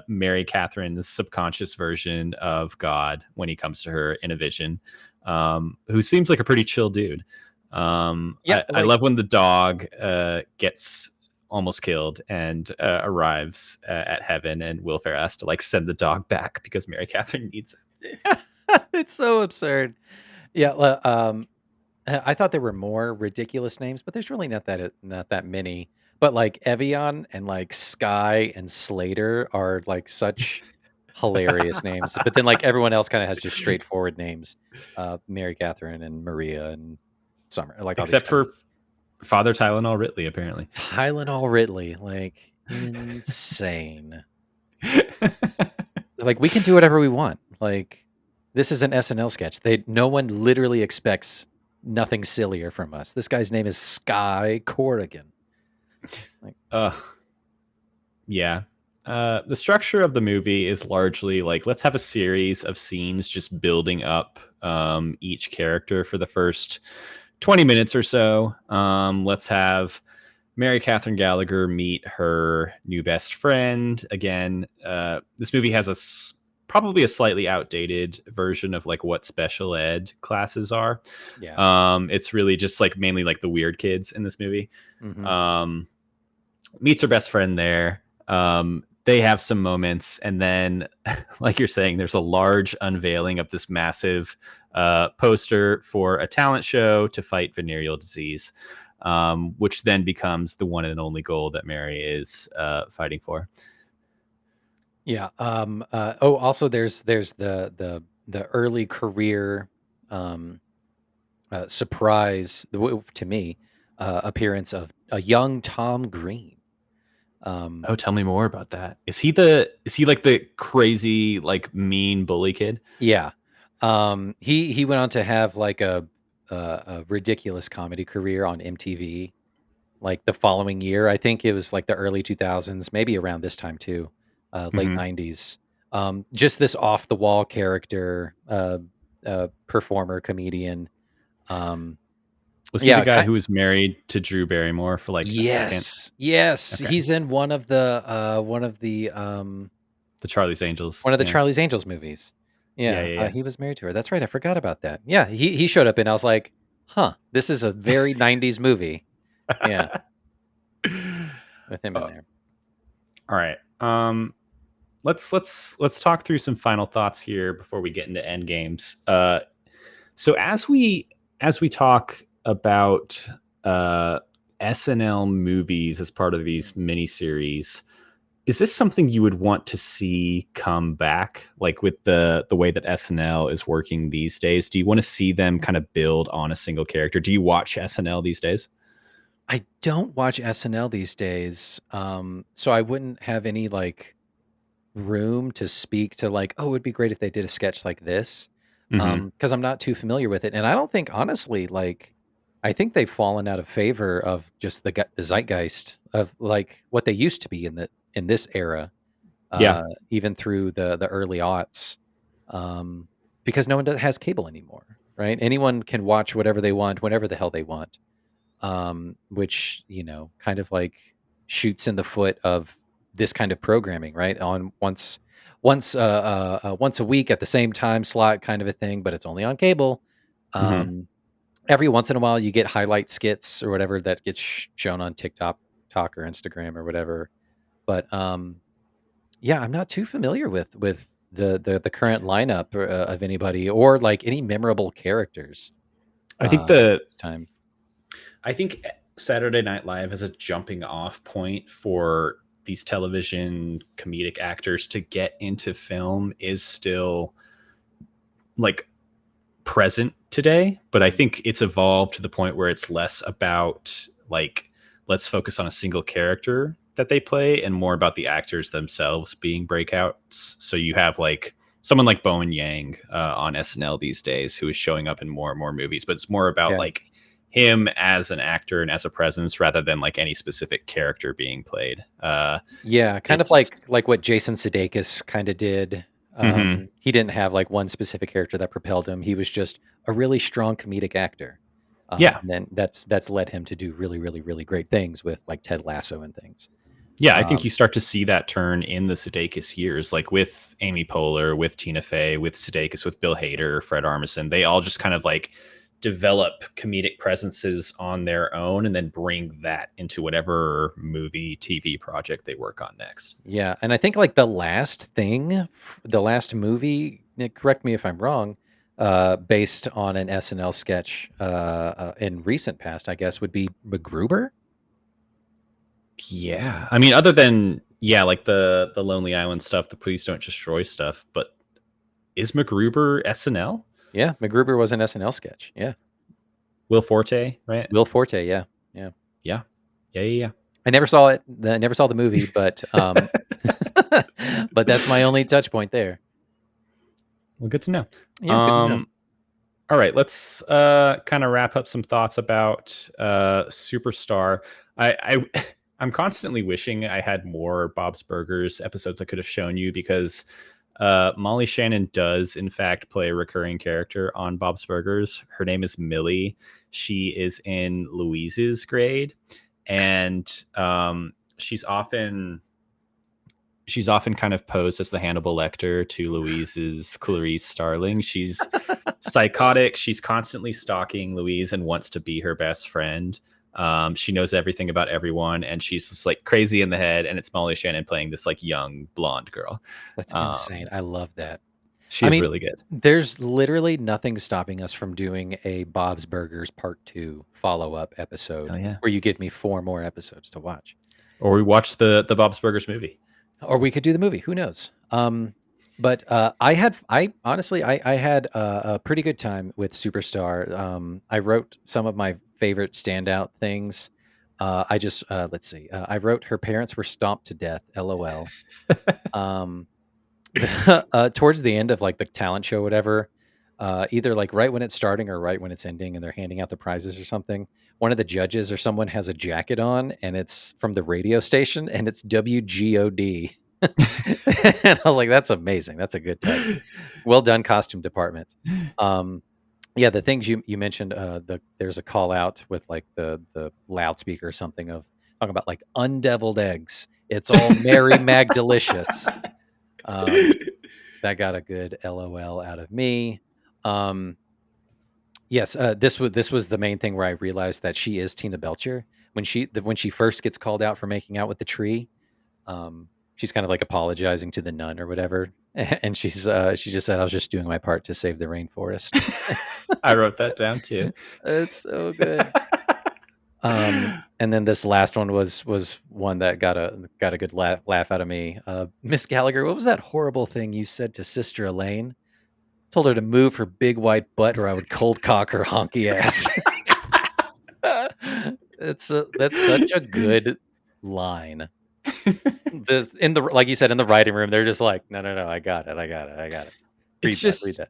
Mary Katherine's subconscious version of God when he comes to her in a vision, who seems like a pretty chill dude. I love when the dog gets almost killed and arrives at heaven, and Will Ferrell has to like send the dog back because Mary Katherine needs it. It's so absurd. Yeah. I thought there were more ridiculous names, but there's really not that many. But like Evian and like Sky and Slater are like such hilarious names. But then like everyone else kind of has just straightforward names. Mary Katherine and Maria and Summer. Like except for Father Tylenol Ridley, apparently. Tylenol Ridley, like insane. Like we can do whatever we want. Like this is an SNL sketch. No one literally expects nothing sillier from us. This guy's name is Sky Corrigan. Like, uh, yeah. The structure of the movie is largely like, let's have a series of scenes just building up each character for the first 20 minutes or so. Let's have Mary Katherine Gallagher meet her new best friend. Again, this movie has probably a slightly outdated version of like what special ed classes are. yeah. It's really just like mainly like the weird kids in this movie. Mm-hmm. Meets her best friend there. They have some moments, and then, like you're saying, there's a large unveiling of this massive poster for a talent show to fight venereal disease, which then becomes the one and only goal that Mary is fighting for. Yeah. Also, there's the early career surprise to me appearance of a young Tom Green. Oh, tell me more about that. Is he like the crazy, like mean bully kid? Yeah. He went on to have like a ridiculous comedy career on MTV. Like the following year, I think it was like the early 2000s, maybe around this time too, late Mm-hmm. 90s. Just this off the wall character, performer, comedian. Um, Was he the yeah. guy who was married to Drew Barrymore for like a second? Yes. Okay. He's in one of the The Charlie's Angels. one of the Yeah. Charlie's Angels movies. Yeah. Yeah, Yeah. Yeah. he was married to her. That's right. I forgot about that. Yeah, he showed up, and I was like, "Huh, this is a very '90s movie." Yeah, with him in Uh, there. all right. Let's talk through some final thoughts here before we get into end games. So as we talk about SNL movies as part of these miniseries, is this something you would want to see come back, like with the way that SNL is working these days? Do you want to see them kind of build on a single character? Do you watch SNL these days? I don't watch SNL these days, so I wouldn't have any like room to speak to like, oh, it would be great if they did a sketch like this, Hmm. because I'm not too familiar with it, and I don't think honestly, like, I think they've fallen out of favor of just the zeitgeist of like what they used to be in this era, Yeah. even through the early aughts, um, because no one has cable anymore, right? Anyone can watch whatever they want, whenever the hell they want, which kind of like shoots in the foot of this kind of programming, right? On once a week at the same time slot, kind of a thing, but it's only on cable. Hmm. Um, every once in a while, you get highlight skits or whatever that gets shown on TikTok or Instagram or whatever. But yeah, I'm not too familiar with the current lineup of anybody or like any memorable characters I think this time. I think Saturday Night Live as a jumping off point for these television comedic actors to get into film is still like present today, but I think it's evolved to the point where it's less about like, let's focus on a single character that they play and more about the actors themselves being breakouts. So you have like someone like Bowen Yang on SNL these days who is showing up in more and more movies, but it's more about Yeah. like him as an actor and as a presence rather than like any specific character being played. Yeah, kind of It's like what Jason Sudeikis kind of did. Mhm. He didn't have like one specific character that propelled him. He was just a really strong comedic actor. Yeah. And then that's led him to do really, really, really great things with like Ted Lasso and things. Yeah, I think Um, you start to see that turn in the Sudeikis years, like with Amy Poehler, with Tina Fey, with Sudeikis, with Bill Hader, Fred Armisen. They all just kind of like develop comedic presences on their own and then bring that into whatever movie, TV project they work on next. yeah, and I think like the last movie, Nick, correct me if I'm wrong, based on an SNL sketch in recent past, I guess, would be MacGruber. Yeah. I mean, other than like the Lonely Island stuff, the Please Don't Destroy stuff, but is MacGruber SNL? Yeah, MacGruber was an SNL sketch. Yeah. Will Forte, right? Will Forte, yeah. Yeah. Yeah. Yeah. I never saw it. I never saw the movie, but but that's my only touch point there. Well, good to know. Yeah, good to know. All right, let's kind of wrap up some thoughts about Superstar. I'm constantly wishing I had more Bob's Burgers episodes I could have shown you, because Molly Shannon does in fact play a recurring character on Bob's Burgers. Her name is Millie. She is in Louise's grade, and she's often kind of posed as the Hannibal Lecter to Louise's Clarice Starling. She's psychotic. She's constantly stalking Louise and wants to be her best friend. She knows everything about everyone, and she's just like crazy in the head. And it's Molly Shannon playing this like young blonde girl. That's insane. I love that. She's really good. There's literally nothing stopping us from doing a Bob's Burgers Part 2 follow-up episode where you give me 4 more episodes to watch. Or we watch the Bob's Burgers movie. Or we could do the movie. Who knows? But I honestly had a pretty good time with Superstar. I wrote some of my favorite standout things. Let's see. I wrote her parents were stomped to death. LOL. Towards the end of like the talent show, whatever, either like right when it's starting or right when it's ending, and they're handing out the prizes or something. One of the judges or someone has a jacket on, and it's from the radio station, and it's WGOD. And I was like, that's amazing. That's a good touch. Well done, costume department. Yeah, the things you mentioned, there's a call out with like the loudspeaker or something of talking about like undeviled eggs. It's all Mary Magdelicious. That got a good LOL out of me. Yes, this was the main thing where I realized that she is Tina Belcher when she first gets called out for making out with the tree. She's kind of like apologizing to the nun or whatever, and she just said, "I was just doing my part to save the rainforest." I wrote that down too. It's so good. And then this last one was one that got a good laugh out of me. Miss Gallagher, what was that horrible thing you said to Sister Elaine? Told her to move her big white butt, or I would cold cock her honky ass. That's such a good line. Like you said, in the writing room, they're just like, no, I got it. Read that.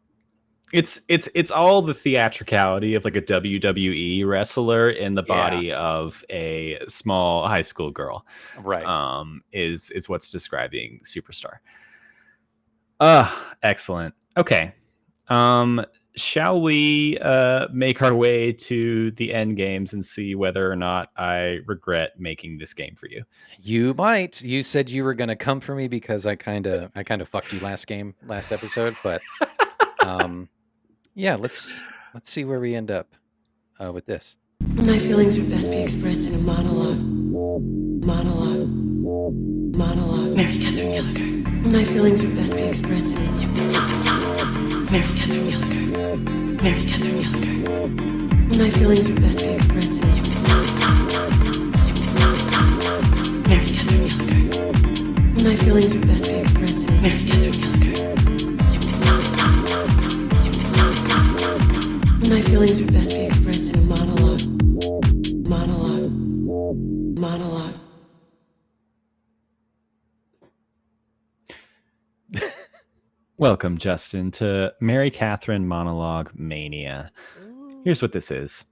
It's all the theatricality of like a WWE wrestler in the body of a small high school girl. Right. Is what's describing Superstar. Excellent. Okay. Shall we make our way to the end games and see whether or not I regret making this game for you? You might. You said you were going to come for me because I kind of fucked you last episode, but yeah, let's see where we end up with this. My feelings would best be expressed in a monologue. Mary Katherine Gallagher. My feelings would best be expressed in Mary Katherine Gallagher. Mary Katherine Gallagher. My feelings would best be expressed in Mary Katherine Gallagher. My feelings would best be expressed in Mary Katherine Gallagher. My feelings would best be expressed in a monologue. Welcome, Justin, to Mary Katherine Monologue Mania. Here's what this is.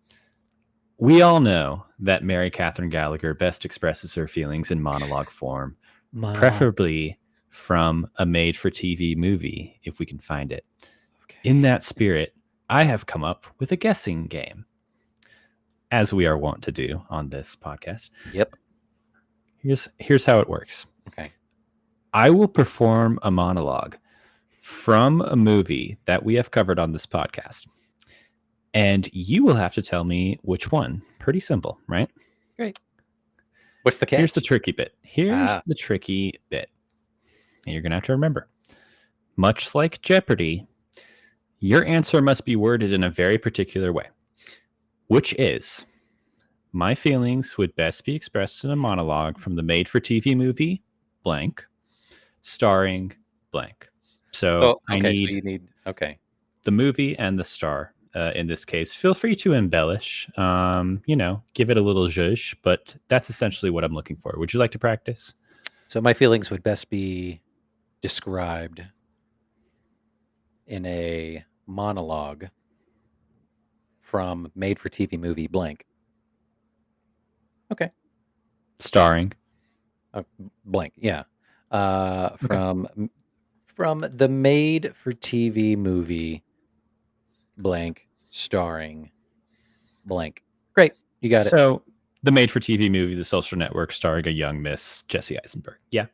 We all know that Mary Katherine Gallagher best expresses her feelings in monologue form, preferably from a made-for-TV movie, if we can find it. Okay. In that spirit, I have come up with a guessing game, as we are wont to do on this podcast. Yep. Here's how it works. Okay. I will perform a monologue from a movie that we have covered on this podcast, and you will have to tell me which one. Pretty simple, right? Great. What's the catch? Here's the tricky bit. And you're going to have to remember. Much like Jeopardy, your answer must be worded in a very particular way, which is, my feelings would best be expressed in a monologue from the made-for-TV movie, blank, starring blank. So I need you need the movie and the star in this case. Feel free to embellish, give it a little zhuzh, but that's essentially what I'm looking for. Would you like to practice? So my feelings would best be described in a monologue from made-for-TV movie blank. Okay. Starring. Blank, yeah. From the made-for-TV movie blank, starring blank. Great, you got it. So the made-for-TV movie, The Social Network, starring a young Miss Jesse Eisenberg. Yeah.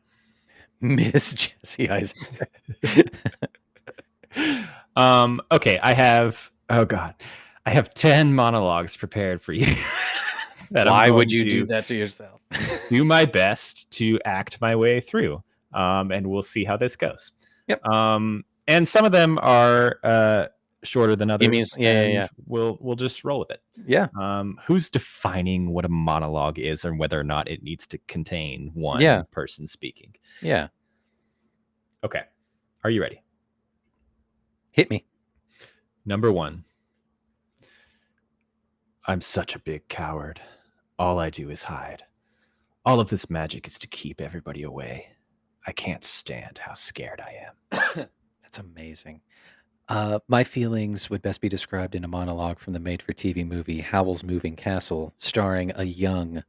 Miss Jesse Eisenberg. Okay, I have 10 monologues prepared for you. Why would you do that to yourself? Do my best to act my way through, and we'll see how this goes. Yep. And some of them are shorter than others. Yeah. We'll just roll with it. Yeah. Who's defining what a monologue is and whether or not it needs to contain one person speaking? Yeah. Okay. Are you ready? Hit me. Number 1. I'm such a big coward. All I do is hide. All of this magic is to keep everybody away. I can't stand how scared I am. That's amazing. My feelings would best be described in a monologue from the made-for-TV movie Howl's Moving Castle, starring a young,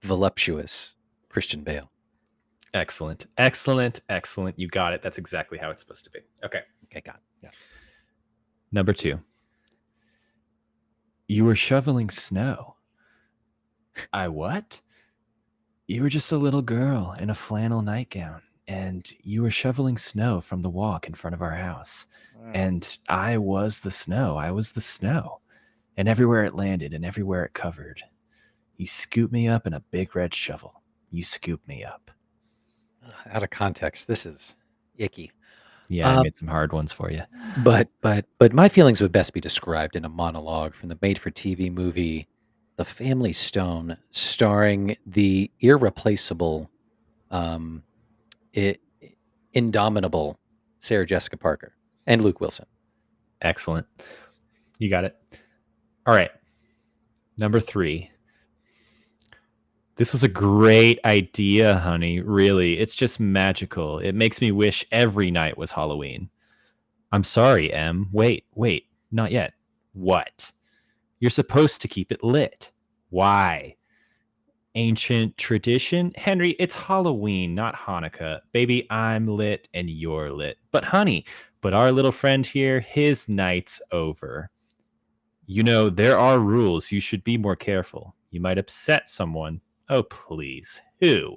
voluptuous Christian Bale. Excellent. You got it. That's exactly how it's supposed to be. Okay, got it. Yeah. Number 2. You were shoveling snow. I what? You were just a little girl in a flannel nightgown, and you were shoveling snow from the walk in front of our house. Wow. And I was the snow. And everywhere it landed and everywhere it covered, you scooped me up in a big red shovel. You scooped me up. Out of context, this is icky. Yeah, I made some hard ones for you. But my feelings would best be described in a monologue from the made-for-TV movie The Family Stone, starring the irreplaceable, indomitable Sarah Jessica Parker and Luke Wilson. Excellent. You got it. All right. Number 3. This was a great idea, honey. Really, it's just magical. It makes me wish every night was Halloween. I'm sorry, Em. Wait, not yet. What? You're supposed to keep it lit. Why? Ancient tradition? Henry, it's Halloween, not Hanukkah. Baby, I'm lit and you're lit. But honey, our little friend here, his night's over. You know, there are rules. You should be more careful. You might upset someone. Oh, please. Who?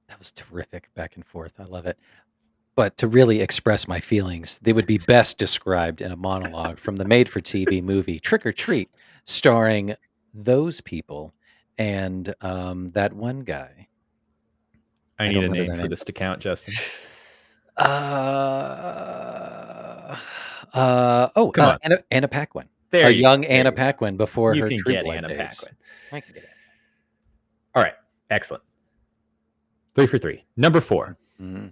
That was terrific back and forth. I love it. But to really express my feelings, they would be best described in a monologue from the made-for-TV movie Trick or Treat, starring those people and that one guy. I need a name for this to count, Justin. Come on. Anna Paquin. There young Anna Paquin before her True Blood Anna days. Paquin. I can get it. All right. Excellent. 3 for 3. Number 4. Mm-hmm.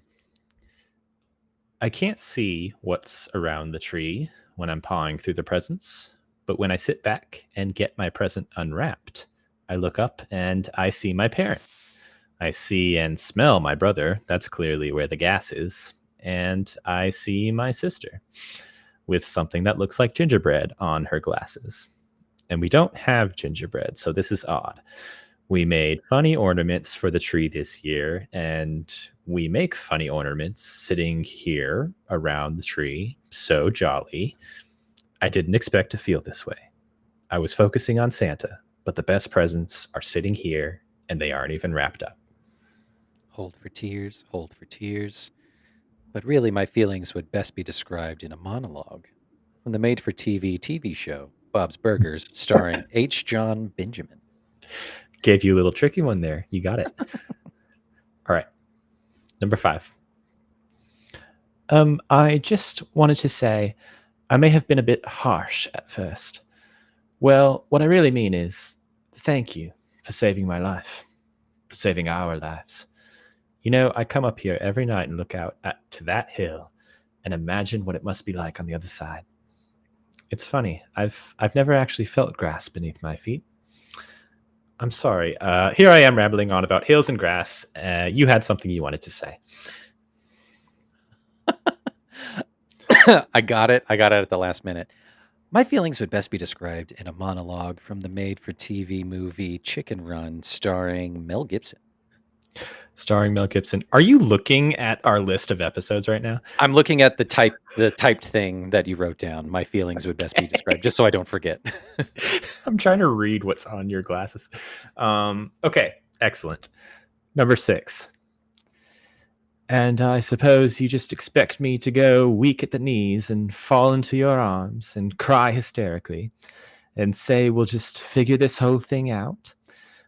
I can't see what's around the tree when I'm pawing through the presents, but when I sit back and get my present unwrapped, I look up and I see my parents. I see and smell my brother. That's clearly where the gas is. And I see my sister with something that looks like gingerbread on her glasses. And we don't have gingerbread, so this is odd. We made funny ornaments for the tree this year, and we make funny ornaments sitting here around the tree. So jolly. I didn't expect to feel this way. I was focusing on Santa, but the best presents are sitting here, and they aren't even wrapped up. Hold for tears. But really, my feelings would best be described in a monologue from the made-for-TV TV show Bob's Burgers, starring H. John Benjamin. Gave you a little tricky one there. You got it. All right. Number 5. I just wanted to say I may have been a bit harsh at first. Well, what I really mean is thank you for saving my life, for saving our lives. You know, I come up here every night and look out to that hill, and imagine what it must be like on the other side. It's funny. I've never actually felt grass beneath my feet. I'm sorry. Here I am rambling on about hills and grass. You had something you wanted to say. I got it. I got it at the last minute. My feelings would best be described in a monologue from the made-for-TV movie Chicken Run, starring Mel Gibson. Starring Mel Gibson. Are you looking at our list of episodes right now? I'm looking at the typed thing that you wrote down. My feelings would best be described, just so I don't forget. I'm trying to read what's on your glasses. Okay, excellent. Number 6. And I suppose you just expect me to go weak at the knees and fall into your arms and cry hysterically and say we'll just figure this whole thing out?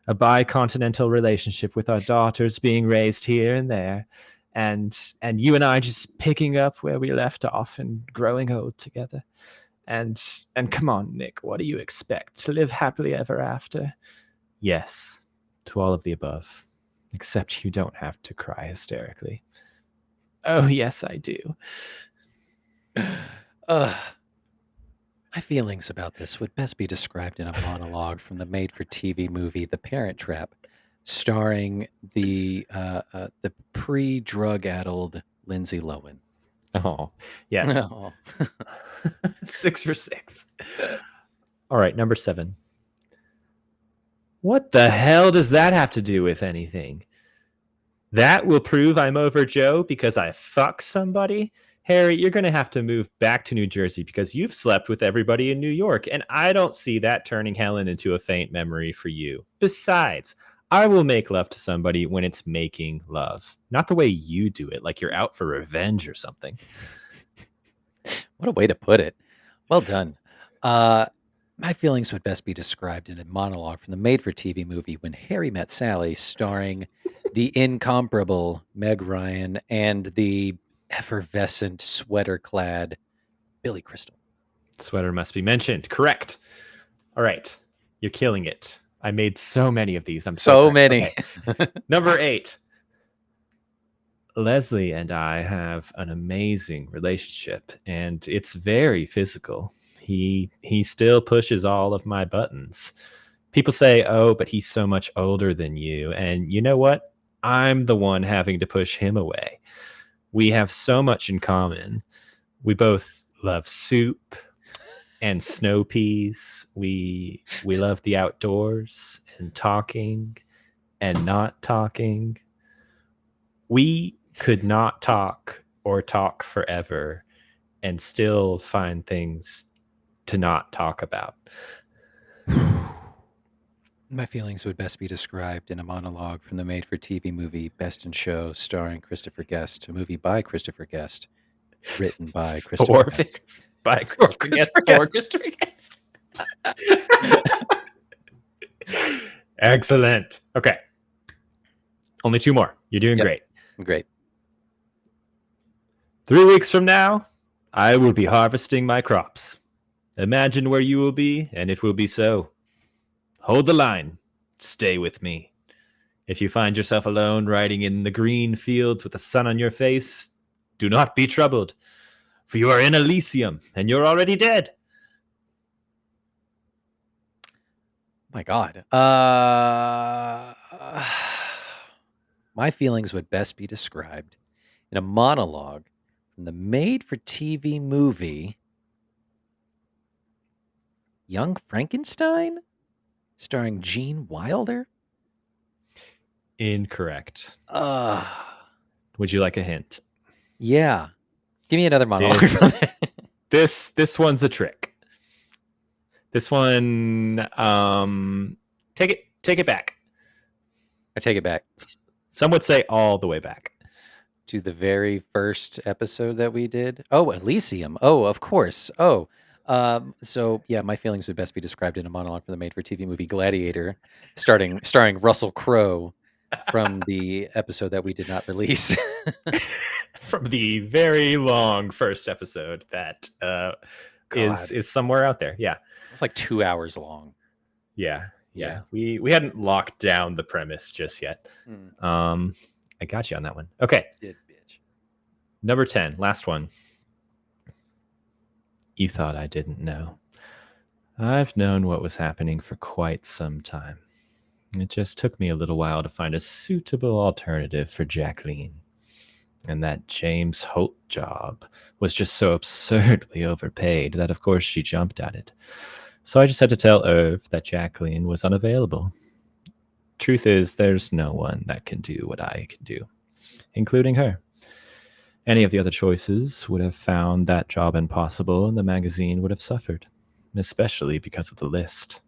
A bicontinental relationship with our daughters being raised here and there, and you and I just picking up where we left off and growing old together. And come on, Nick, what do you expect? To live happily ever after? Yes, to all of the above, except you don't have to cry hysterically. Oh, yes, I do. My feelings about this would best be described in a monologue from the made-for-TV movie The Parent Trap, starring the pre-drug-addled Lindsay Lohan. Oh, yes. Oh. 6 for 6. All right, number 7. What the hell does that have to do with anything? That will prove I'm over Joe because I fuck somebody? Harry, you're going to have to move back to New Jersey because you've slept with everybody in New York, and I don't see that turning Helen into a faint memory for you. Besides, I will make love to somebody when it's making love, not the way you do it, like you're out for revenge or something. What a way to put it. Well done. My feelings would best be described in a monologue from the made-for-TV movie When Harry Met Sally, starring the incomparable Meg Ryan and the effervescent sweater-clad Billy Crystal. Sweater must be mentioned. Correct. All right. You're killing it. I made so many of these. I'm so many. Okay. Number 8. Leslie and I have an amazing relationship, and it's very physical. He still pushes all of my buttons. People say, oh, but he's so much older than you. And you know what? I'm the one having to push him away. We have so much in common. We both love soup and snow peas. We love the outdoors and talking and not talking. We could not talk or talk forever and still find things to not talk about. My feelings would best be described in a monologue from the made-for-TV movie Best in Show, starring Christopher Guest, a movie by Christopher Guest, written by Christopher Guest. By Christopher Guest. For Christopher Guest. Excellent. Okay. Only 2 more. You're doing great. Great. 3 weeks from now, I will be harvesting my crops. Imagine where you will be, and it will be so. Hold the line. Stay with me. If you find yourself alone riding in the green fields with the sun on your face, do not be troubled, for you are in Elysium, and you're already dead. My God. My feelings would best be described in a monologue from the made-for-TV movie Young Frankenstein, starring Gene Wilder. Incorrect. Would you like a hint? Yeah. Give me another monologue. This one's a trick. This one, take it back. I take it back. Some would say all the way back. To the very first episode that we did. Oh, Elysium. Oh, of course. Oh, so yeah, my feelings would best be described in a monologue for the made-for-TV movie Gladiator, starring Russell Crowe, from the episode that we did not release. From the very long first episode that is somewhere out there. Yeah. It's like 2 hours long. Yeah. We hadn't locked down the premise just yet. I got you on that one. Okay. Did, bitch. Number 10, last one. You thought I didn't know. I've known what was happening for quite some time. It just took me a little while to find a suitable alternative for Jacqueline. And that James Holt job was just so absurdly overpaid that, of course, she jumped at it. So I just had to tell Irv that Jacqueline was unavailable. Truth is, there's no one that can do what I can do, including her. Any of the other choices would have found that job impossible, and the magazine would have suffered, especially because of the list.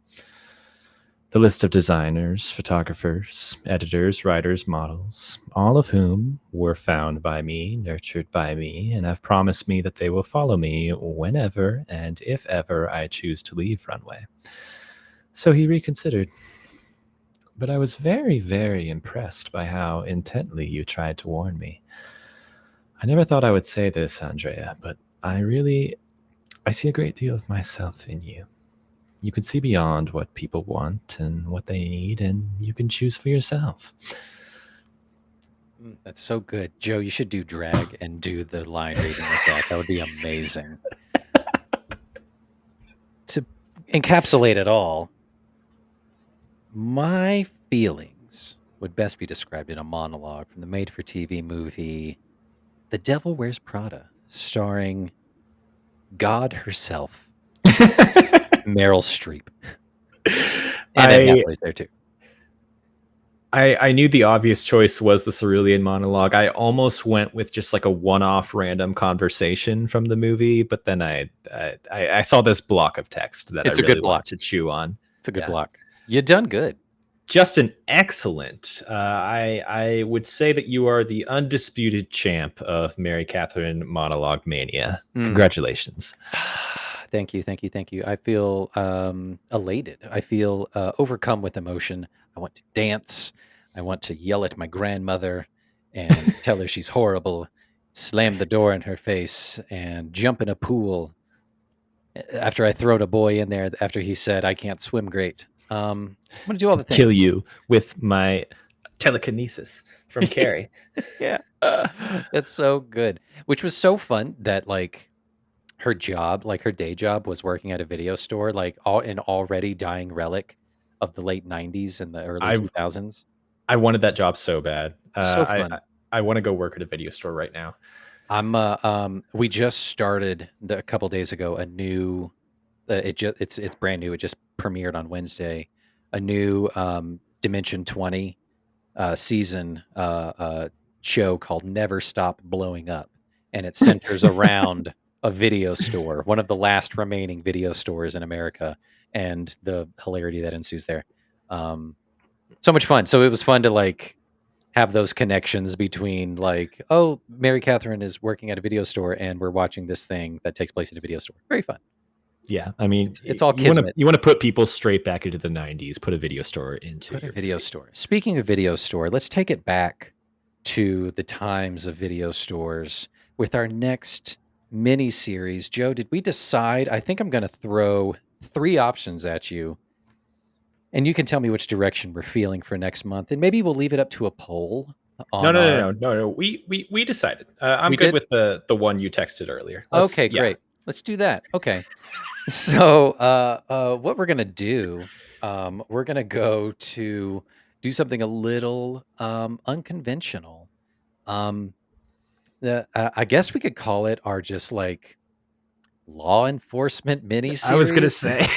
The list of designers, photographers, editors, writers, models, all of whom were found by me, nurtured by me, and have promised me that they will follow me whenever and if ever I choose to leave Runway. So he reconsidered. But I was very, very impressed by how intently you tried to warn me. I never thought I would say this, Andrea, but I see a great deal of myself in you. You can see beyond what people want and what they need, and you can choose for yourself. That's so good. Joe, you should do drag and do the line reading with that. That would be amazing. To encapsulate it all, my feelings would best be described in a monologue from the made-for-TV movie The Devil Wears Prada, starring God herself, Meryl Streep. And Anne Hathaway's there too. I knew the obvious choice was the Cerulean monologue. I almost went with just like a one-off random conversation from the movie, but then I saw this block of text that It's I a really good block. want to chew on. It's a good block. You done good. Justin, excellent. I would say that you are the undisputed champ of Mary Katherine monologue mania. Congratulations. Thank you. I feel elated. I feel overcome with emotion. I want to dance. I want to yell at my grandmother and tell her she's horrible, slam the door in her face, and jump in a pool after I throwed a boy in there after he said, I can't swim great. I'm going to do all the things. Kill you with my telekinesis from Carrie. Yeah. That's so good. Which was so fun that like her job, like her day job was working at a video store, like an already dying relic of the late 90s and the early 2000s. I wanted that job so bad. So fun. I want to go work at a video store right now. We just started a couple days ago a new it's brand new. It just premiered on Wednesday. A new Dimension 20 season show called Never Stop Blowing Up, and it centers around a video store, one of the last remaining video stores in America, and the hilarity that ensues there. So much fun. So it was fun to like have those connections between like, oh, Mary Katherine is working at a video store and we're watching this thing that takes place in a video store. Very fun. Yeah, I mean, it's all kismet. You want to put people straight back into the 90s, put a video store into a video store. Speaking of video store, let's take it back to the times of video stores with our next mini series. Joe, did we decide? I think I'm going to throw 3 options at you, and you can tell me which direction we're feeling for next month, and maybe we'll leave it up to a poll. No. We decided. I'm good with the one you texted earlier. Okay, great. Let's do that. Okay. So what we're going to do, we're going to go to do something a little unconventional. I guess we could call it our just like law enforcement mini-series. I was going to say.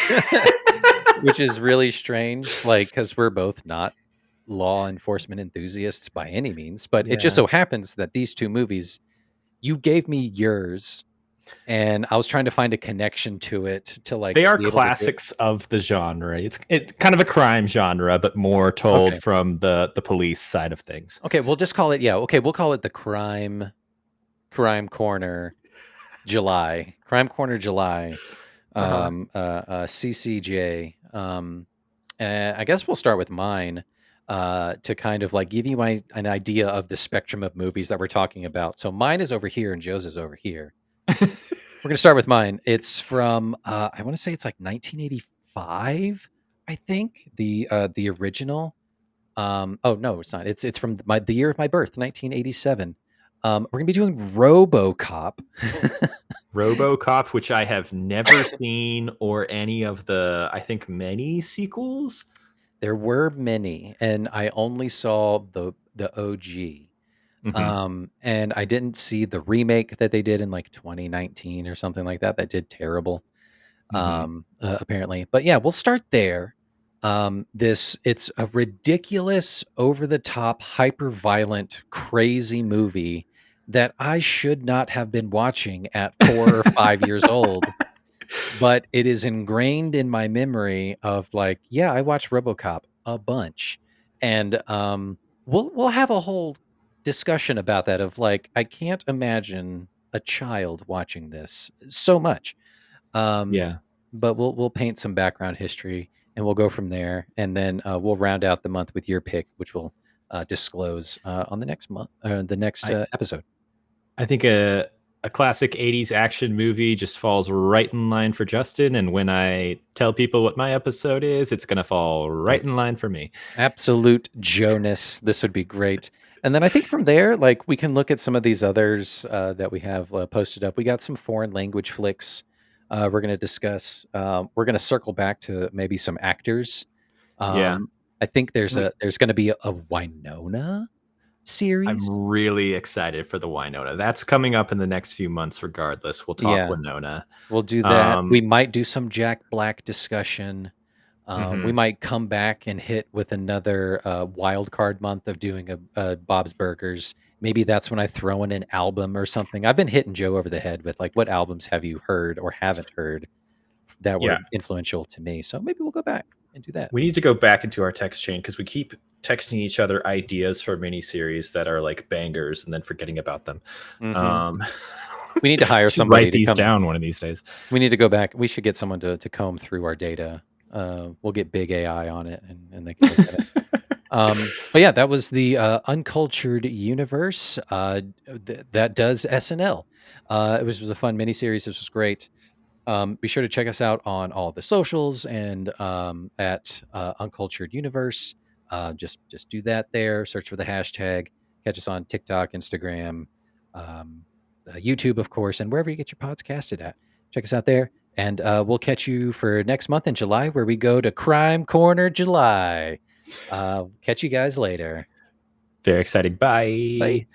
Which is really strange, like, because we're both not law enforcement enthusiasts by any means. But it just so happens that these 2 movies, you gave me yours, and I was trying to find a connection to it to like. They are classics of the genre. It's kind of a crime genre, but more told from the police side of things. Okay, we'll just call it. Yeah, okay, we'll call it the Crime Corner July. Crime Corner July. CCJ. I guess we'll start with mine to kind of like give you an idea of the spectrum of movies that we're talking about. So mine is over here and Joe's is over here. We're going to start with mine. It's from, I want to say it's like 1985, I think, the original. Oh, no, it's not. It's from the year of my birth, 1987. We're gonna be doing RoboCop. Robocop, which I have never seen, or any of the, I think, many sequels. There were many, and I only saw the OG. And I didn't see the remake that they did in like 2019 or something like that. That did terrible, apparently. But yeah, we'll start there. It's a ridiculous, over the top, hyper violent, crazy movie that I should not have been watching at 4 or 5 years old, but it is ingrained in my memory of like, yeah, I watched RoboCop a bunch, and we'll have a whole discussion about that. Of like, I can't imagine a child watching this so much. Um, Yeah. but we'll paint some background history and we'll go from there, and then we'll round out the month with your pick, which we'll disclose on the next month, the next I episode. I think a classic 80s action movie just falls right in line for Justin, and when I tell people what my episode is, it's going to fall right in line for me. Absolute Jonas. This would be great. And then I think from there, like we can look at some of these others that we have posted up. We got some foreign language flicks we're going to discuss. We're going to circle back to maybe some actors. Yeah. I think there's going to be a Winona series. I'm really excited for the Winona. That's coming up in the next few months regardless. We'll talk Yeah, Winona. we'll do that. We Um, might do some Jack Black discussion. We mhm. might come back and hit with another wild card month of doing a Bob's Burgers. Maybe that's when I throw in an album or something. I've been hitting Joe over the head with like, what albums have you heard or haven't heard that Yeah. were influential to me? So maybe we'll go back and do that. We need to go back into our text chain because we keep texting each other ideas for miniseries that are like bangers and then forgetting about them. Hmm. Um, We need to hire should somebody write to these come. down one of these days. We need to go back. We should get someone to comb through our data. We'll get big AI on it, and they can look at it. But yeah, that was the Uncultured universe that does SNL. It was a fun miniseries. This was great. Be sure to check us out on all the socials and at Uncultured Universe. Just do that there. Search for the hashtag. Catch us on TikTok, Instagram, YouTube, of course, and wherever you get your pods casted at. Check us out there. And we'll catch you for next month in July, where we go to Crime Corner July. Catch you guys later. Very exciting. Bye. Bye.